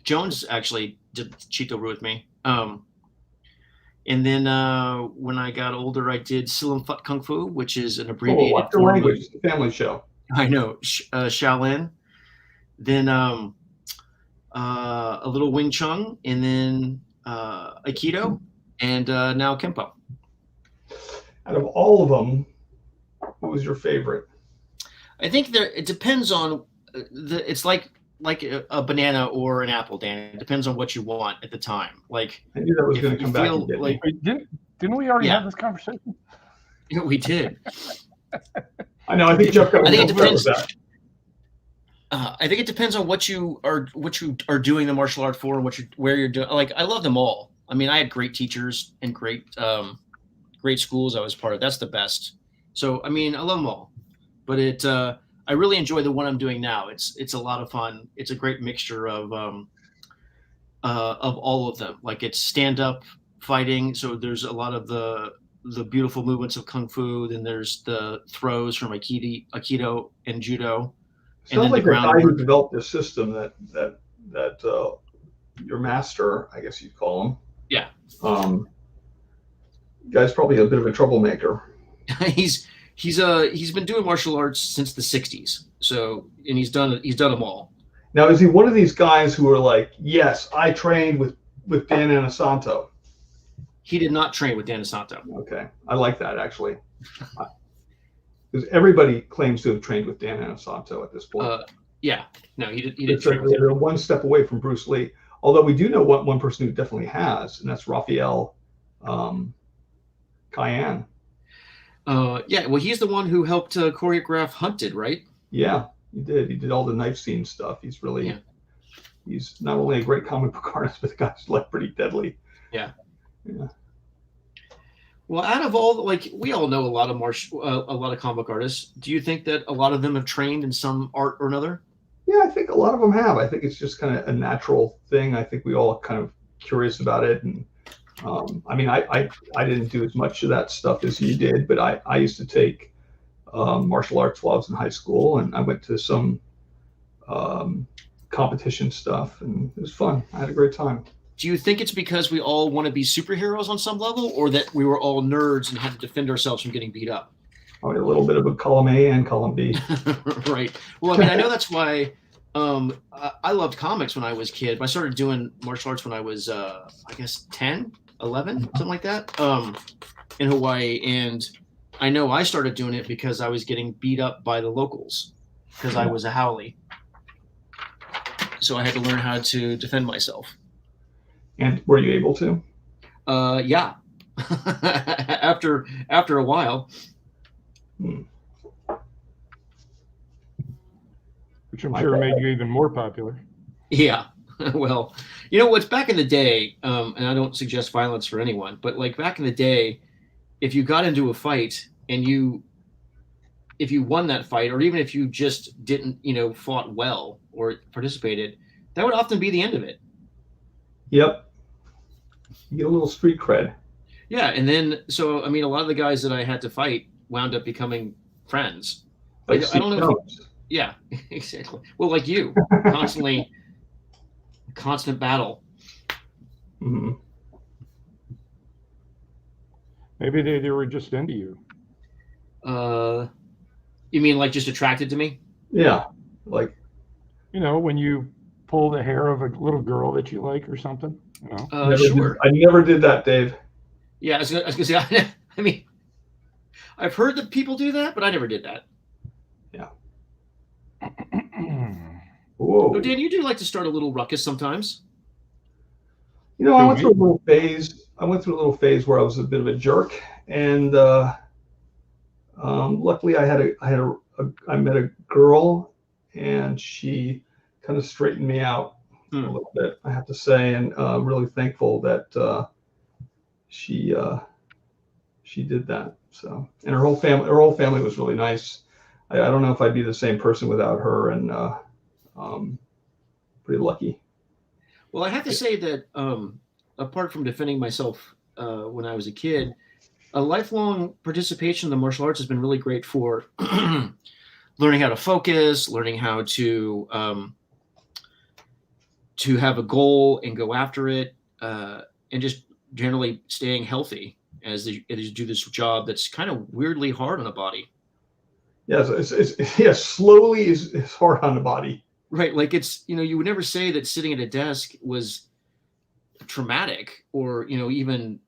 Jones actually did Shito-Ryu with me. And then when I got older, I did Silam Fut Kung Fu, which is an abbreviated what's your language? It's a family show. I know. Shaolin. Then a little Wing Chun, and then Aikido, and now Kempo. Out of all of them, What was your favorite? I think it depends on it's like a banana or an apple, Dan. It depends on what you want at the time. Like I knew that was if going to you come back and feel get like me. Wait, didn't we already Yeah. have this conversation? we did. I know. I think Jeff got I think it upset with depends. that. I think it depends on what you are doing the martial art for and where you're doing. Like I love them all. I mean, I had great teachers and great schools I was part of. That's the best. So I mean, I love them all. But I really enjoy the one I'm doing now. It's a lot of fun. It's a great mixture of all of them. Like it's stand up fighting. So there's a lot of the beautiful movements of kung fu. Then there's the throws from aikido and judo. Sounds like the guy who developed this system that your master, I guess you'd call him. Yeah. Guy's probably a bit of a troublemaker. He's been doing martial arts since the 60s. So and he's done them all. Now, is he one of these guys who are like, yes, I trained with Dan Inosanto? He did not train with Dan Inosanto. Okay, I like that actually. Because everybody claims to have trained with Dan Inosanto at this point. Yeah, no, he did train with him. They're one step away from Bruce Lee. Although we do know one person who definitely has, and that's Raphael Cayenne. Yeah, well, he's the one who helped choreograph Hunted, right? Yeah, he did. He did all the knife scene stuff. He's really, he's not only a great comic book artist, but the guy's like pretty deadly. Yeah. Yeah. Well, out of all, like we all know a lot of comic artists. Do you think that a lot of them have trained in some art or another? Yeah, I think a lot of them have. I think it's just kind of a natural thing. I think we all kind of curious about it. And I mean, I didn't do as much of that stuff as you did, but I used to take martial arts while I was in high school, and I went to some competition stuff, and it was fun. I had a great time. Do you think it's because we all want to be superheroes on some level, or that we were all nerds and had to defend ourselves from getting beat up? Probably a little bit of a column A and column B. Right. Well, I mean, I know that's why I loved comics when I was a kid, but I started doing martial arts when I was, I guess, 10, 11, something like that, in Hawaii. And I know I started doing it because I was getting beat up by the locals because I was a haole. So I had to learn how to defend myself. And were you able to? Yeah. After a while. Which I'm sure made you even more popular. Yeah. Well, you know what's back in the day, and I don't suggest violence for anyone, but like back in the day, if you got into a fight and if you won that fight, or even if you just didn't, fought well or participated, that would often be the end of it. Yep. You get a little street cred. Yeah, and then a lot of the guys that I had to fight wound up becoming friends. Like I don't know. Yeah, exactly. Well, like you, constant battle. Mm-hmm. Maybe they were just into you. You mean like just attracted to me? Yeah, like when you pull the hair of a little girl that you like or something. Sure. I never did that, Dave. Yeah, I was gonna say. I mean, I've heard that people do that, but I never did that. Yeah. Whoa. Oh, Dan, you do like to start a little ruckus sometimes. I went through a little phase. Where I was a bit of a jerk, and luckily I met a girl, and she kind of straightened me out a little bit, I have to say, and I'm really thankful that she did that. So, and her whole family was really nice. I don't know if I'd be the same person without her, and pretty lucky. Well, I have to say that apart from defending myself when I was a kid, a lifelong participation in the martial arts has been really great for learning how to focus, learning how to have a goal and go after it, and just generally staying healthy as you do this job that's kind of weirdly hard on the body. Yes, it's slowly is hard on the body. Right, like it's you would never say that sitting at a desk was traumatic or even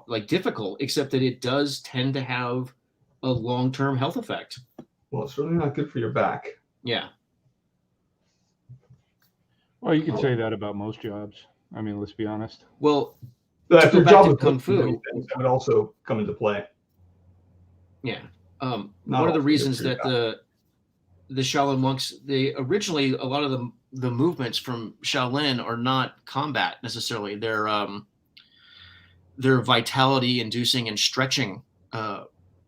like difficult, except that it does tend to have a long-term health effect. Well, it's really not good for your back. Yeah. Well, you could say that about most jobs. I mean, let's be honest. Well, But to if go your back job to is Kung Fu, many things, that would also come into play. yeah. Not One of the also good reasons for your that back. the Shaolin monks, they originally, a lot of the movements from Shaolin are not combat necessarily. They're vitality inducing and stretching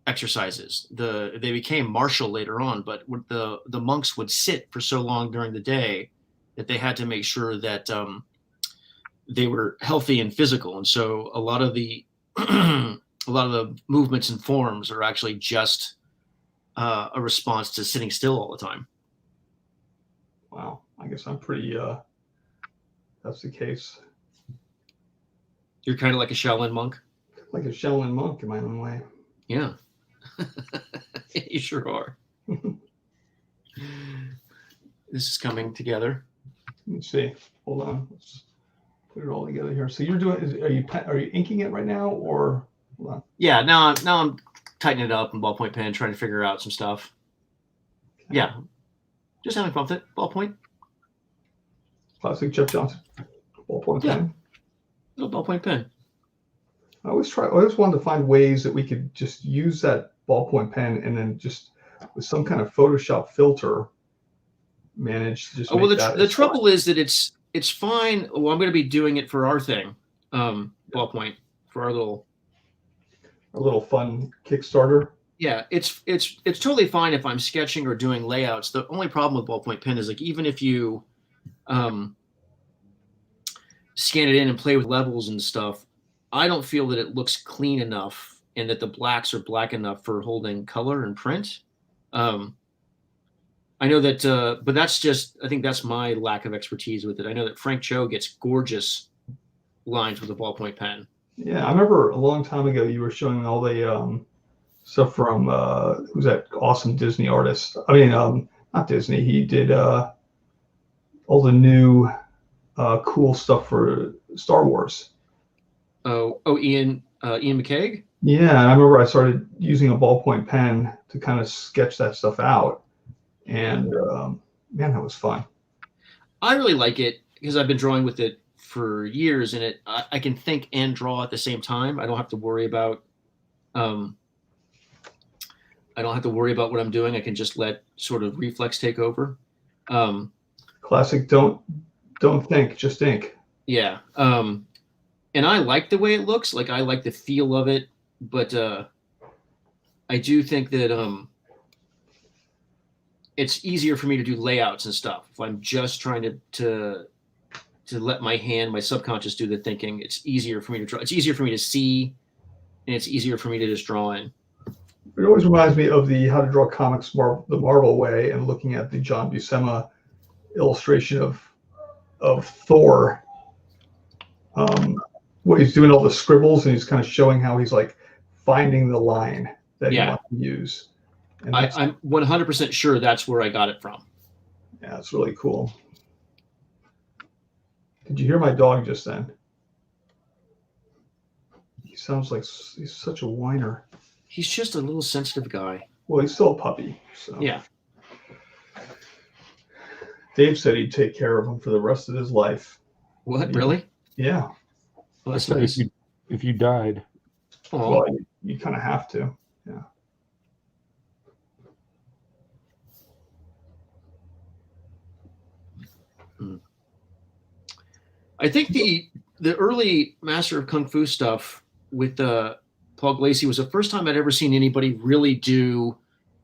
exercises. They became martial later on, but the monks would sit for so long during the day that they had to make sure that they were healthy and physical. And so a lot of the a lot of the movements and forms are actually just a response to sitting still all the time. Wow, I guess I'm pretty. That's the case. You're kind of like a Shaolin monk. Like a Shaolin monk in my own way. Yeah, you sure are. This is coming together. Let me see. Hold on. Let's put it all together here. So you're doing? Are you inking it right now, or? Hold on. Yeah, now I'm tightening it up in ballpoint pen, trying to figure out some stuff. Okay. Yeah, just having fun with it. Ballpoint. Classic Jeff Johnson ballpoint pen. Little ballpoint pen. I always wanted to find ways that we could just use that ballpoint pen and then just with some kind of Photoshop filter manage to just well, make that the trouble is that it's fine. Well, I'm going to be doing it for our thing, ballpoint, for our little fun Kickstarter. Yeah, it's totally fine if I'm sketching or doing layouts. The only problem with ballpoint pen is, like, even if you scan it in and play with levels and stuff, I don't feel that it looks clean enough and that the blacks are black enough for holding color and print. I know that, but that's just, I think that's my lack of expertise with it. I know that Frank Cho gets gorgeous lines with a ballpoint pen. Yeah, I remember a long time ago you were showing all the stuff from who's that awesome Disney artist? I mean, not Disney. He did all the new cool stuff for Star Wars. Oh, Ian McCaig? Yeah, and I remember I started using a ballpoint pen to kind of sketch that stuff out. And man, that was fun. I really like it because I've been drawing with it for years, and I can think and draw at the same time. I don't have to worry about what I'm doing. I can just let sort of reflex take over. Classic. Don't think, just ink. Yeah. And I like the way it looks. Like, I like the feel of it, but I do think that it's easier for me to do layouts and stuff. If I'm just trying to let my subconscious do the thinking, it's easier for me to draw. It's easier for me to see, and it's easier for me to just draw in. It always reminds me of the How to Draw Comics the Marvel Way, and looking at the John Buscema illustration of Thor, where he's doing all the scribbles and he's kind of showing how he's like finding the line that he wants to use. And I'm 100% sure that's where I got it from. Yeah, it's really cool. Did you hear my dog just then? He sounds like he's such a whiner. He's just a little sensitive guy. Well, he's still a puppy. So. Yeah. Dave said he'd take care of him for the rest of his life. What, really? Yeah. Well, that's nice. If you died. Well, you kind of have to. Yeah. I think the early Master of Kung Fu stuff with Paul Glacy was the first time I'd ever seen anybody really do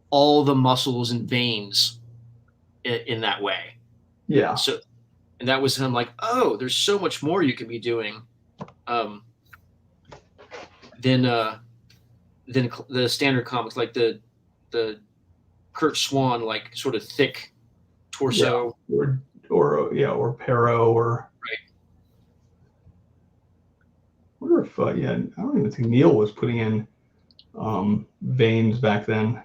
all the muscles and veins in that way. Yeah. So, and that was him like, oh, there's so much more you can be doing than the standard comics, like the Kurt Swan, like sort of thick torso. Yeah. Or Perro, or right. I wonder if I don't even think Neil was putting in veins back then.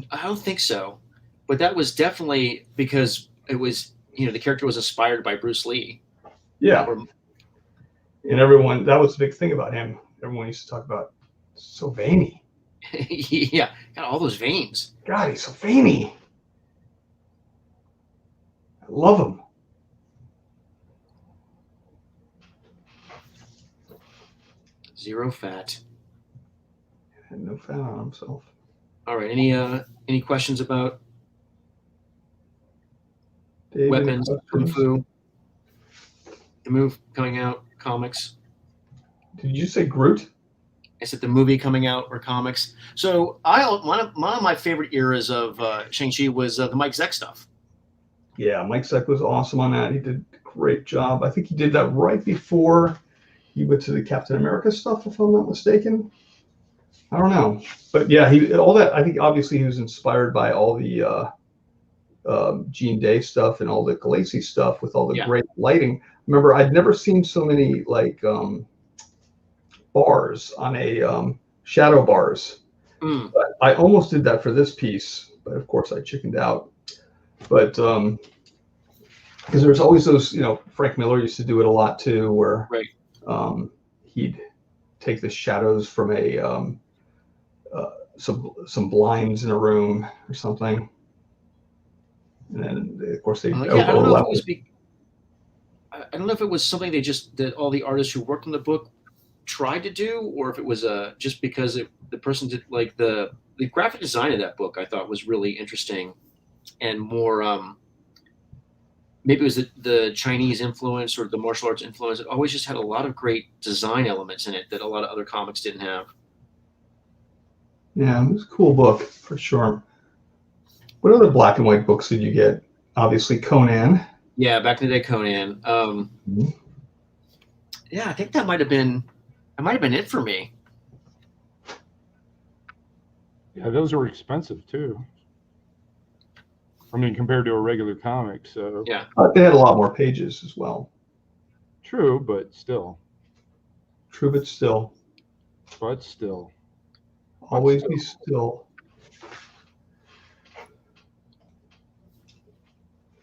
I don't think so, but that was definitely because it was, the character was inspired by Bruce Lee. Yeah. And everyone, that was the big thing about him. Everyone used to talk about so veiny. Yeah, got all those veins. God, he's so veiny. I love him. Zero fat. Had no fat on himself. All right. Any questions about Dave, weapons, kung fu, the move coming out, comics? Did you say Groot? I said the movie coming out or comics. So one of my favorite eras of Shang-Chi was the Mike Zeck stuff. Yeah, Mike Zeck was awesome on that. He did a great job. I think he did that right before he went to the Captain America stuff, if I'm not mistaken. I don't know, but yeah, all that. I think obviously he was inspired by all the Gene Day stuff and all the Galassi stuff with all the great lighting. Remember, I'd never seen so many like bars on a shadow bars. But I almost did that for this piece, but of course I chickened out. But because there's always those, Frank Miller used to do it a lot too, where he'd take the shadows from a some blinds in a room or something, and then of course they overlap. I don't know if it was something that all the artists who worked on the book tried to do, or if it was just because the person did like the graphic design of that book. I thought was really interesting and more. Maybe it was the Chinese influence or the martial arts influence. It always just had a lot of great design elements in it that a lot of other comics didn't have. Yeah, it was a cool book for sure. What other black and white books did you get? Obviously Conan. Yeah, back in the day, Conan. Yeah, I think that might have been it for me. Yeah, those were expensive too. I mean, compared to a regular comic, so yeah, they had a lot more pages as well. True, but still. True, but still. But still. Always be still.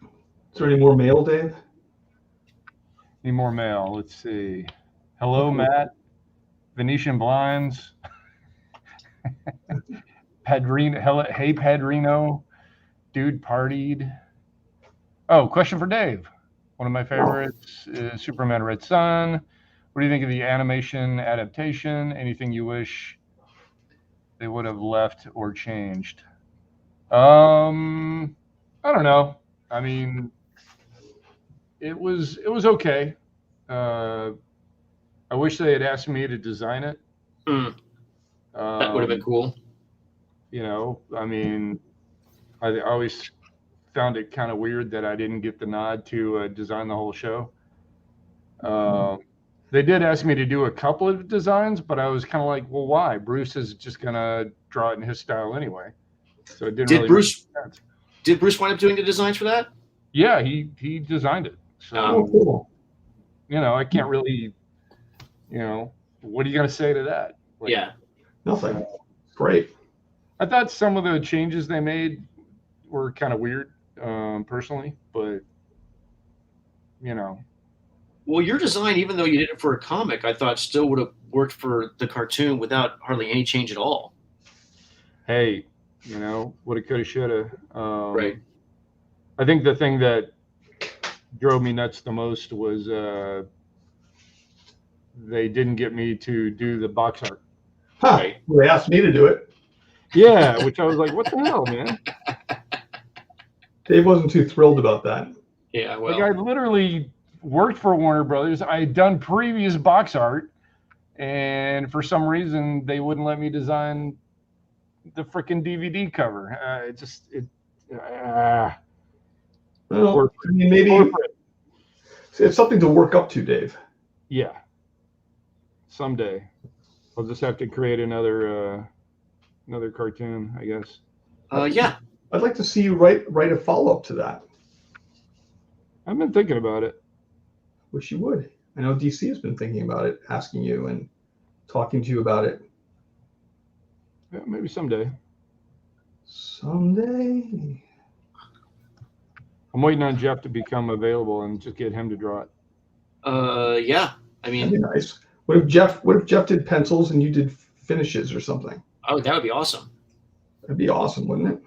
Is there any more mail, Dave? Any more mail? Let's see. Hello, Matt. Venetian blinds. Padrino. Hey, Padrino. Dude partied. Oh, question for Dave. One of my favorites is Superman Red Sun. What do you think of the animation adaptation? Anything you wish they would have left or changed? I don't know. I mean, it was okay. I wish they had asked me to design it. That would have been cool. I mean, I always found it kind of weird that I didn't get the nod to design the whole show. They did ask me to do a couple of designs, but I was kind of like, well, why? Bruce is just gonna draw it in his style anyway. So it didn't really make sense. Did Bruce wind up doing the designs for that? Yeah, he designed it. So cool. I can't really, what are you gonna say to that? Like, yeah, nothing. Great. I thought some of the changes they made were kind of weird, personally, but Well, your design, even though you did it for a comic, I thought still would have worked for the cartoon without hardly any change at all. Hey, woulda, coulda, shoulda. Right. I think the thing that drove me nuts the most was they didn't get me to do the box art. Right. Well, they asked me to do it. Yeah, which I was like, what the hell, man? Dave wasn't too thrilled about that. Yeah, well. Like I literally worked for Warner Brothers. I had done previous box art, and for some reason they wouldn't let me design the freaking DVD cover. Well, I mean, maybe it's something to work up to, Dave. Yeah. Someday, I'll just have to create another cartoon, I guess. Yeah. I'd like to see you write a follow-up to that. I've been thinking about it. Wish you would. I know DC has been thinking about it, asking you and talking to you about it. Yeah, maybe someday. Someday. I'm waiting on Jeff to become available and just get him to draw it. Yeah. I mean, that'd be nice. What if Jeff did pencils and you did finishes or something? Oh, that would be awesome. That'd be awesome, wouldn't it?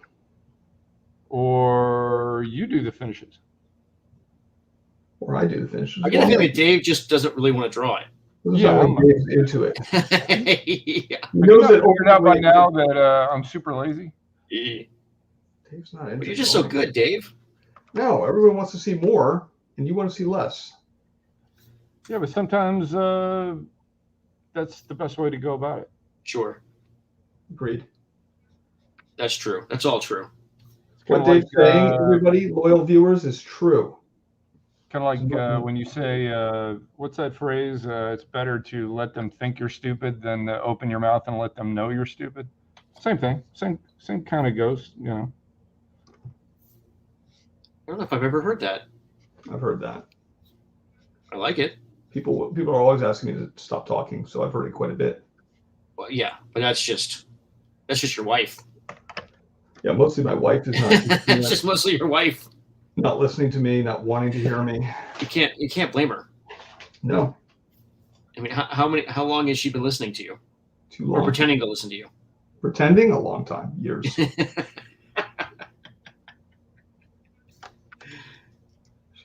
Or you do the finishes. Or I do the finishes. I get a feeling that Dave just doesn't really want to draw it. Yeah, I'm into it. Yeah. He knows that figured out by now that I'm super lazy. Dave's not into But you're just so good, Dave. No, everyone wants to see more, and you want to see less. Yeah, but sometimes that's the best way to go about it. Sure. Agreed. That's true. That's all true. What Dave's saying, everybody, loyal viewers, is true. Kind of like when you say, what's that phrase? It's better to let them think you're stupid than to open your mouth and let them know you're stupid. Same thing. Same kind of goes, you know. I don't know if I've ever heard that. I've heard that. I like it. People are always asking me to stop talking, so I've heard it quite a bit. Well, yeah, but that's just your wife. Yeah, mostly my wife is not. It's just mostly your wife. Not listening to me, not wanting to hear me. You can't blame her. No. I mean, how long has she been listening to you? Too long. Or pretending to listen to you? Pretending? A long time. Years. She's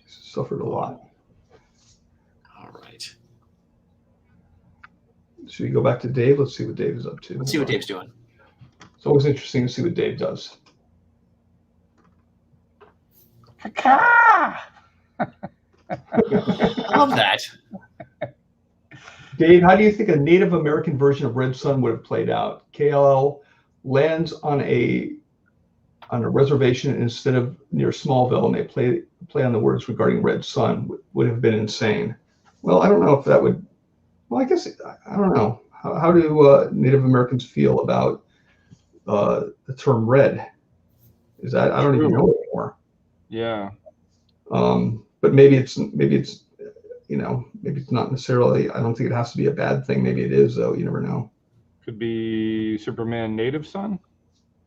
suffered a lot. All right. Should we go back to Dave? Let's see what Dave is up to. Let's see what Dave's doing. It's always interesting to see what Dave does. I love that. Dave, how do you think a Native American version of Red Sun would have played out? KLL lands on a reservation instead of near Smallville, and they play on the words regarding Red Sun. Would have been insane. Well, I don't know if that would. Well, I guess I don't know. How do Native Americans feel about the term red? Is that I don't even know anymore. Yeah. But maybe it's maybe it's not necessarily. I don't think it has to be a bad thing. Maybe it is though. You never know. Could be Superman Native Son.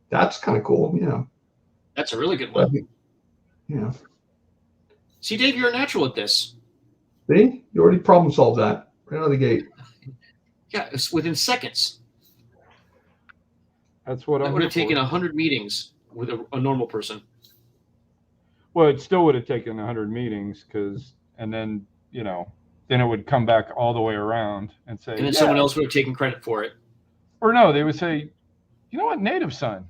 That's kind of cool. Yeah. That's a really good one. Yeah. See, Dave, you're a natural at this. See, you already problem solved that right out of the gate. Yeah, it's within seconds. That's what I would have taken 100 meetings with a normal person. Well, it still would have taken 100 meetings and then it would come back all the way around and say, and then someone else would have taken credit for it. Or no, they would say, you know what, Native Son?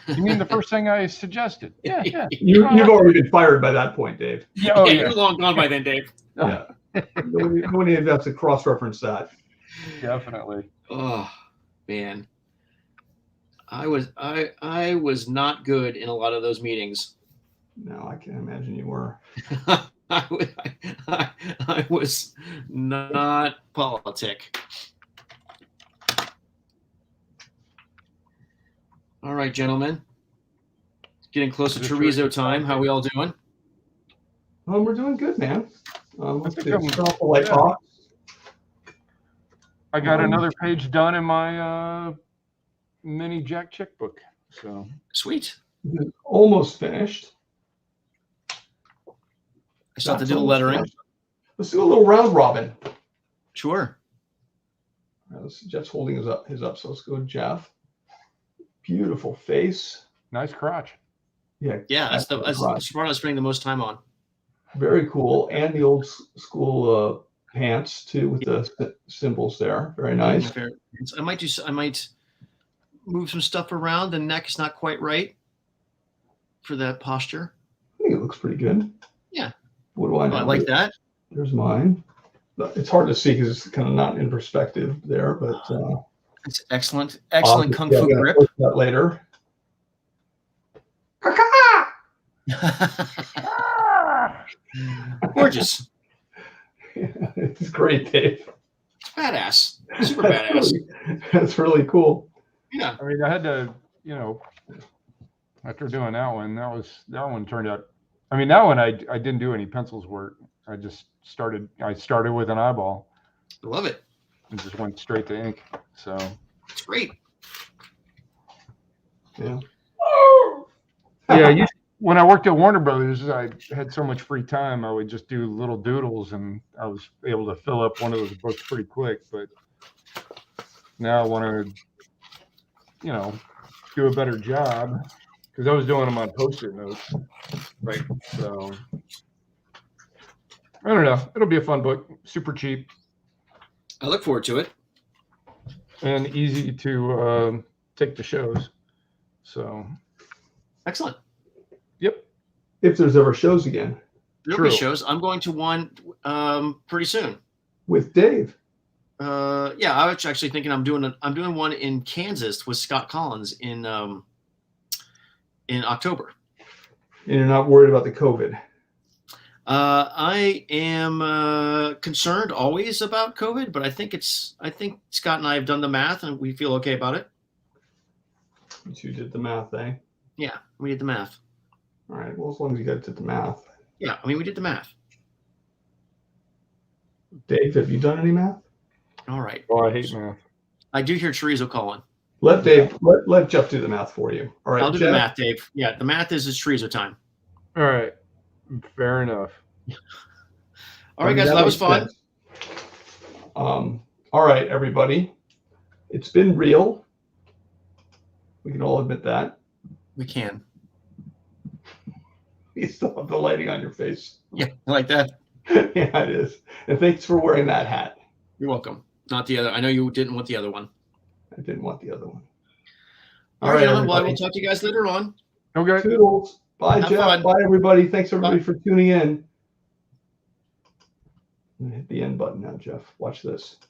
You mean the first thing I suggested? Yeah. You've already been fired by that point, Dave. Yeah, You're long gone by then, Dave. Yeah. Nobody has to cross-reference that. Definitely. Oh man, I was not good in a lot of those meetings. No, I can't imagine you were. I was not politic. All right, gentlemen. Getting closer to Rizzo time. How we all doing? We're doing good, man. Let's do I got another page done in my mini Jack Chick book. So sweet. Almost finished. I still have to do the lettering. Let's do a little round robin. Sure. Jeff's holding his up, so let's go Jeff. Beautiful face. Nice crotch. Yeah. Yeah, that's the part I was spending the most time on. Very cool. And the old school pants too, with the symbols there. Very nice. I might move some stuff around. The neck is not quite right for that posture. I think it looks pretty good. Yeah. What do I know? I like that. There's mine. It's hard to see because it's kind of not in perspective there, but it's excellent kung fu grip. That later. Gorgeous. It's great, Dave. It's badass. Super badass. That's really cool. Yeah. I mean, I had to, after doing that one turned out. I mean, that one I didn't do any pencils work. I just started with an eyeball. I love it. And just went straight to ink. So it's great. Yeah. Yeah. When I worked at Warner Brothers, I had so much free time. I would just do little doodles, and I was able to fill up one of those books pretty quick. But now I want to do a better job, because I was doing them on Post-it notes. Right. So I don't know. It'll be a fun book. Super cheap I look forward to it. and easy to take to shows. So Excellent. yep. If there's ever shows again. There'll be shows. I'm going to one pretty soon. With Dave. Yeah, I was actually thinking I'm doing one in Kansas with Scott Collins in October. And you're not worried about the COVID. I am concerned always about COVID, but I think Scott and I have done the math and we feel okay about it. You two did the math, eh? Yeah, we did the math. All right. Well, as long as you guys did the math. Yeah, I mean, we did the math. Dave, have you done any math? All right. Oh, I hate math. I do hear chorizo calling. Let Dave, let Jeff do the math for you. All right. I'll do Jeff? the math, Dave. Yeah, the math is chorizo time. All right. Fair enough. All right, guys. That was fun. All right, everybody. It's been real. We can all admit that. We can. You still have the lighting on your face. Yeah, I like that. Yeah, it is. And thanks for wearing that hat. You're welcome. Not the other. I know you didn't want the other one. I didn't want the other one. All right, gentlemen. Well, I everybody. will talk to you guys later on. Okay. Toodles. Bye, Have Jeff. fun. Bye, everybody. Thanks, everybody, Bye. for tuning in. I'm going to hit the end button now, Jeff. Watch this.